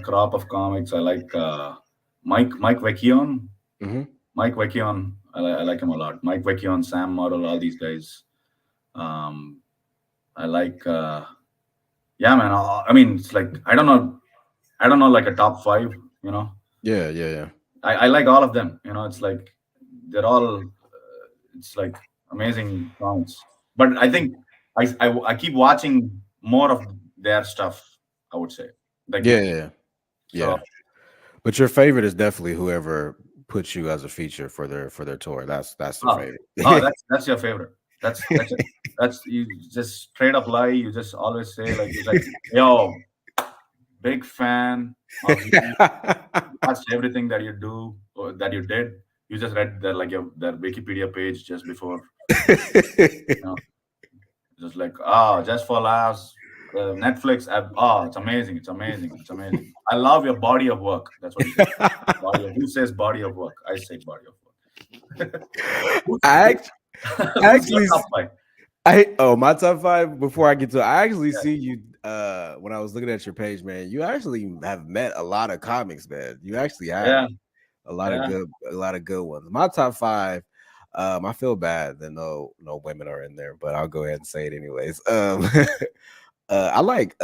Speaker 2: crop of comics, I like Mike Vecchione.
Speaker 1: Hmm.
Speaker 2: Mike Vecchione, I like him a lot. Mike Vecchione, Sam Morrill, all these guys. Um, I like yeah, man. I mean, it's like I don't know like a top five. You know,
Speaker 1: Yeah. Yeah. Yeah.
Speaker 2: I like all of them. It's like they're all it's like amazing songs. But I think I keep watching more of their stuff. I would say like
Speaker 1: Yeah. Yeah.
Speaker 2: so.
Speaker 1: Yeah. But your favorite is definitely whoever puts you as a feature for their tour. That's the
Speaker 2: Oh,
Speaker 1: favorite.
Speaker 2: oh, that's your favorite. That's you just straight up lie. You just always say like it's like, yo, big fan of you. Watched everything that you do or that you did. You just read their Wikipedia page just before. You know, just like just for laughs. Netflix app. Oh, it's amazing. It's amazing. It's amazing. I love your body of work. That's what you say. Who says body of work? I say body of work. who's,
Speaker 1: I
Speaker 2: who's,
Speaker 1: act- I
Speaker 2: who's your
Speaker 1: actually
Speaker 2: top five?
Speaker 1: my top five before I get to it, I actually
Speaker 2: Yeah.
Speaker 1: see you when I was looking at your page, man. You actually have met a lot of comics, man. You actually have
Speaker 2: Yeah. Yeah.
Speaker 1: a lot of good ones. My top five, I feel bad that no women are in there, but I'll go ahead and say it anyways. I like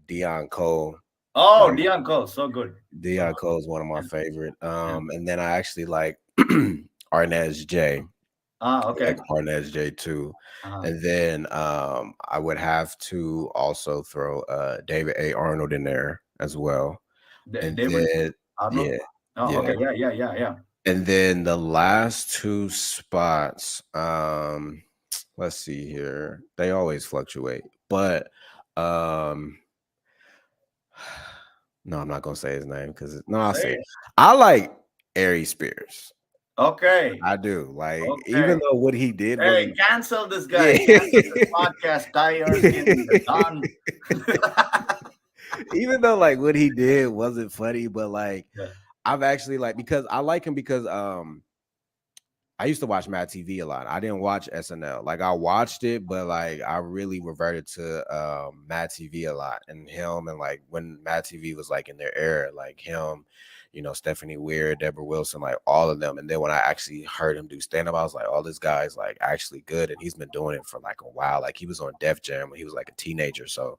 Speaker 1: Dion Cole.
Speaker 2: Oh, Dion Cole, so good. So
Speaker 1: Dion Cole is one of my favorite. And then I actually like Arnez J.
Speaker 2: okay.
Speaker 1: Like Arnez J too.
Speaker 2: Uh-huh.
Speaker 1: And then I would have to also throw David A. Arnold in there as well. And
Speaker 2: David
Speaker 1: then
Speaker 2: Arnold.
Speaker 1: yeah,
Speaker 2: Oh,
Speaker 1: yeah.
Speaker 2: okay. Yeah.
Speaker 1: And then the last two spots, let's see here. They always fluctuate, but um no, I'm not gonna say his name because no, I'll
Speaker 2: Say
Speaker 1: say it.
Speaker 2: it.
Speaker 1: I like Ari Spears.
Speaker 2: Okay.
Speaker 1: I do. Like,
Speaker 2: Okay.
Speaker 1: even though what he did
Speaker 2: Hey,
Speaker 1: wasn't
Speaker 2: cancel this guy.
Speaker 1: yeah.
Speaker 2: Cancel this podcast. Ty Erskine, done.
Speaker 1: Even though like what he did wasn't funny, but like
Speaker 2: Yeah.
Speaker 1: I've actually like because I like him because I used to watch Mad TV a lot. I didn't watch SNL. Like I watched it, but like I really reverted to Mad TV a lot and him and like when Mad TV was like in their era, like him, Stephanie Weir, Deborah Wilson, like all of them. And then when I actually heard him do stand-up, I was like, oh, this guy's like actually good. And he's been doing it for like a while. Like he was on Def Jam when he was like a teenager. So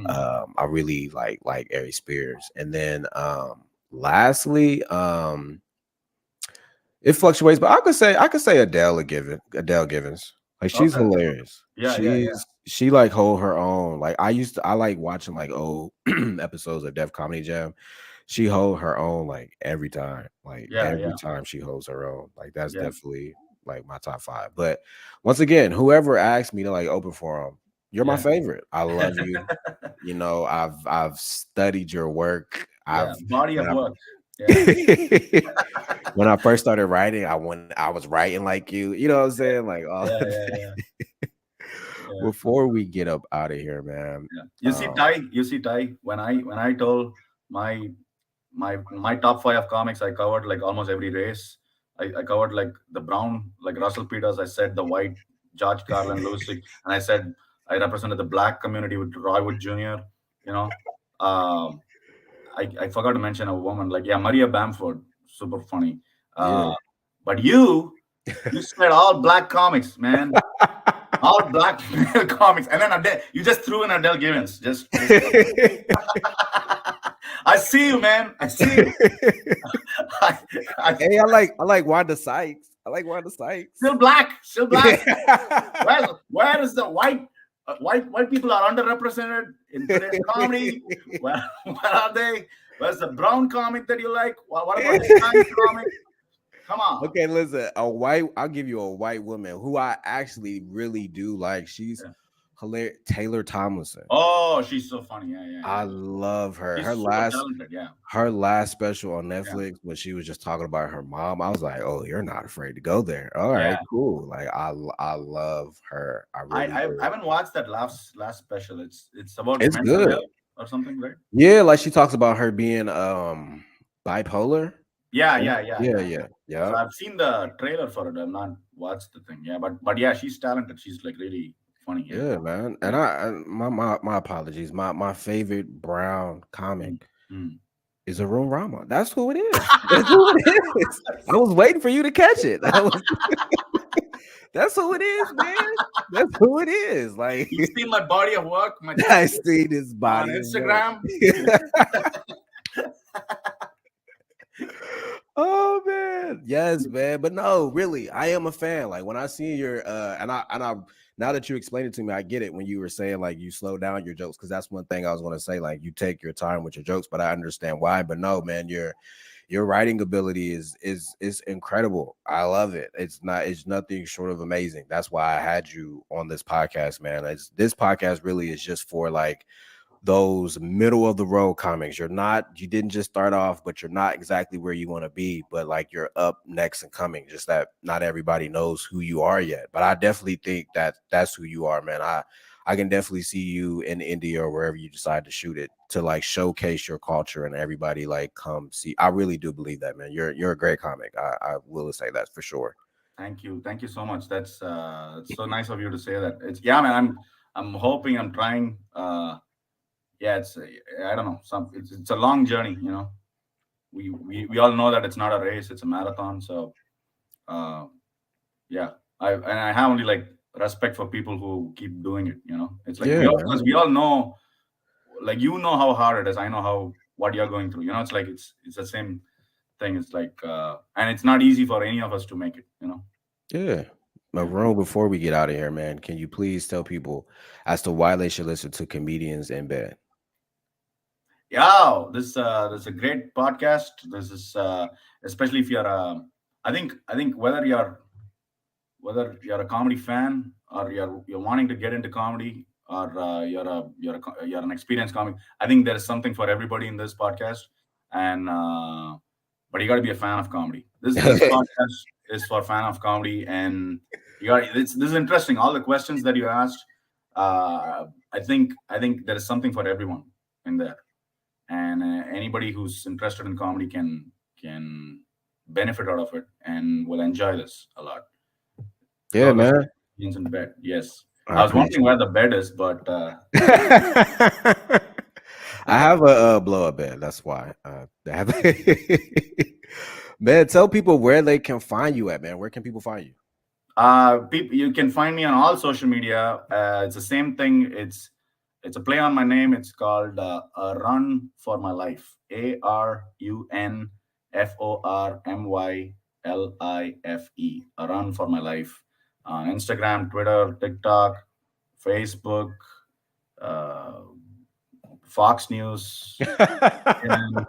Speaker 1: I really like Ari Spears. And then lastly, it fluctuates, but I could say Adele Givens. Like she's
Speaker 2: Okay.
Speaker 1: hilarious.
Speaker 2: Yeah.
Speaker 1: She like hold her own. Like I like watching like old episodes of Def Comedy Jam. She hold her own like every time. Like
Speaker 2: Yeah.
Speaker 1: every time she holds her own. Like that's
Speaker 2: Yeah.
Speaker 1: definitely like my top five. But once again, whoever asked me to like open for them, you're my
Speaker 2: Yeah.
Speaker 1: favorite. I love you. I've studied your work.
Speaker 2: Yeah. Body
Speaker 1: When
Speaker 2: of
Speaker 1: I
Speaker 2: work. Yeah.
Speaker 1: when I first started writing, I was writing like you. You know what I'm saying? Like all
Speaker 2: Yeah. Yeah.
Speaker 1: before we get up out of here, man.
Speaker 2: Yeah. You see, Ty, when I told my my top five of comics, I covered like almost every race. I covered like the brown, like Russell Peters. I said the white, George Carlin, Louis, and I said I represented the black community with Roy Wood Jr. You know, um, I forgot to mention a woman like Maria Bamford, super funny.
Speaker 1: Yeah.
Speaker 2: Uh, but you said all black comics, man, all black male comics, and then Adele, you just threw in Adele Givens. Just I see you, man. I see you. I,
Speaker 1: Hey, I like Wanda Sykes. I like Wanda Sykes.
Speaker 2: still black, still black. Where is the white people are underrepresented in today's comedy? Where are they? Where's the brown comic that you like? What about Hispanic comic? Come on.
Speaker 1: Okay, listen, I'll give you a white woman who I actually really do like. She's
Speaker 2: Yeah.
Speaker 1: hilarious. Taylor Tomlinson.
Speaker 2: Oh, she's so funny. Yeah, yeah,
Speaker 1: I
Speaker 2: yeah.
Speaker 1: love her.
Speaker 2: She's super talented. Yeah,
Speaker 1: Her last special on
Speaker 2: yeah,
Speaker 1: Netflix when she was just talking about her mom, I was like, "Oh, you're not afraid to go there." All right,
Speaker 2: yeah.
Speaker 1: cool. Like I love her. I really
Speaker 2: I
Speaker 1: do.
Speaker 2: haven't watched that last special. It's about
Speaker 1: It's
Speaker 2: mental
Speaker 1: good.
Speaker 2: health or something, right?
Speaker 1: Yeah, like she talks about her being bipolar.
Speaker 2: Yeah, yeah, yeah,
Speaker 1: Yeah,
Speaker 2: yeah,
Speaker 1: yeah,
Speaker 2: yeah.
Speaker 1: yeah.
Speaker 2: So I've seen the trailer for it. I've not watched the thing. Yeah, but yeah, she's talented. She's like really funny. Yeah,
Speaker 1: Yeah, man. And
Speaker 2: yeah.
Speaker 1: my apologies. My favorite brown
Speaker 2: Mm,
Speaker 1: comic
Speaker 2: mm.
Speaker 1: is Arun Rama. That's who it is. That's who it is. I was waiting for you to catch it. That's who it is, man. That's who it is. Like
Speaker 2: You've seen my body of work, my
Speaker 1: I see this
Speaker 2: on
Speaker 1: body of work.
Speaker 2: Instagram.
Speaker 1: Oh man, yes, man. But no, really, I am a fan. Like when I see your and I now that you explained it to me, I get it when you were saying like you slow down your jokes because that's one thing I was gonna say. Like you take your time with your jokes, but I understand why. But no, man, your writing ability is incredible. I love it. It's nothing short of amazing. That's why I had you on this podcast, man. This podcast really is just for like those middle of the road comics. You didn't just start off, but you're not exactly where you want to be, but like you're up next and coming. Just that not everybody knows who you are yet. But I definitely think that that's who you are, man. I can definitely see you in India or wherever you decide to shoot it to like showcase your culture and everybody like come see. I really do believe that, man. You're a great comic. I will say that for sure.
Speaker 2: Thank you so much. That's it's so nice of you to say that. It's yeah, man. I'm hoping. I'm trying. Yeah, it's I don't know. It's a long journey. You know, we all know that it's not a race; it's a marathon. So uh, yeah, I have only like respect for people who keep doing it. You know, it's like
Speaker 1: Yeah, man.
Speaker 2: because we all know, like you know how hard it is. I know how what you're going through. You know, it's like it's the same thing. It's like and it's not easy for any of us to make it. You know,
Speaker 1: Yeah. But
Speaker 2: yeah.
Speaker 1: Rome, before we get out of here, man, can you please tell people as to why they should listen to comedians in bed?
Speaker 2: Yeah, this is a great podcast. This is especially if you're I think whether you're a comedy fan or you're wanting to get into comedy or you're an experienced comic. I think there's something for everybody in this podcast, and but you got to be a fan of comedy. This podcast is for fan of comedy, and this is interesting. All the questions that you asked, I think there is something for everyone in there, and anybody who's interested in comedy can benefit out of it and will enjoy this a lot.
Speaker 1: Yeah,
Speaker 2: So
Speaker 1: man.
Speaker 2: beans in bed. Yes.
Speaker 1: I
Speaker 2: I was wondering
Speaker 1: appreciate
Speaker 2: where the bed is, but
Speaker 1: it. I have a blow up bed. That's why. Man, tell people where they can find you at, man. Where can people find you?
Speaker 2: people, you can find me on all social media. It's the same thing. It's a play on my name. It's called a Run for My Life. ARUNFORMYLIFE. A Run for My Life. On Instagram, Twitter, TikTok, Facebook, uh, Fox News, and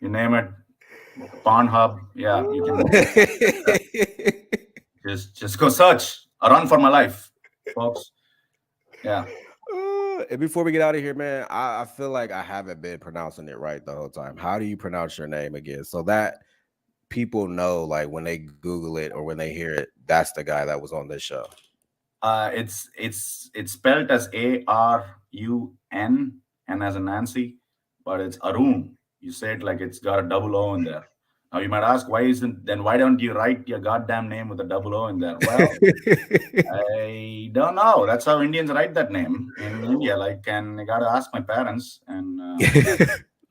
Speaker 2: you name it, Pornhub. Yeah, you can just go search a Run for My Life, folks. Yeah.
Speaker 1: And before we get out of here, man, I feel like I haven't been pronouncing it right the whole time. How do you pronounce your name again? So that people know, like when they Google it or when they hear it, that's the guy that was on this show.
Speaker 2: It's spelled as ARUN and as a Nancy, but it's Arun. You say it like it's got a double O in there. Now you might ask, why don't you write your goddamn name with a double O in there? Well, I don't know. That's how Indians write that name in India. Like, and I gotta ask my parents. And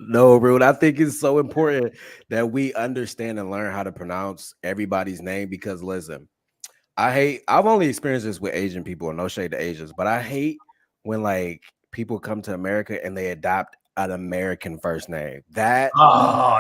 Speaker 1: No, Rude. I think it's so important that we understand and learn how to pronounce everybody's name because listen, I've only experienced this with Asian people, and no shade to Asians, but I hate when like people come to America and they adopt an American first name. That
Speaker 2: oh,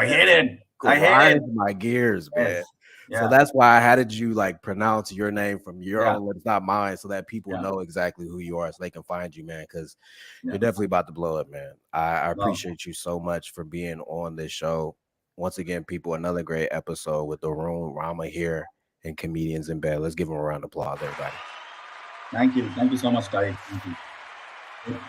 Speaker 2: I hate it. I hate it.
Speaker 1: grinds my gears, man.
Speaker 2: Yes.
Speaker 1: So
Speaker 2: Yeah.
Speaker 1: that's why I had you like pronounce your name from your
Speaker 2: Yeah.
Speaker 1: own lips, not mine, so that people
Speaker 2: Yeah.
Speaker 1: know exactly who you are, so they can find you, man. Because
Speaker 2: Yeah.
Speaker 1: you're definitely about to blow up, man. I
Speaker 2: Wow.
Speaker 1: appreciate you so much for being on this show. Once again, people, another great episode with Arun Rama here and Comedians in Bed. Let's give him a round of applause, everybody.
Speaker 2: Thank you. Thank you so much, Ty. Thank you.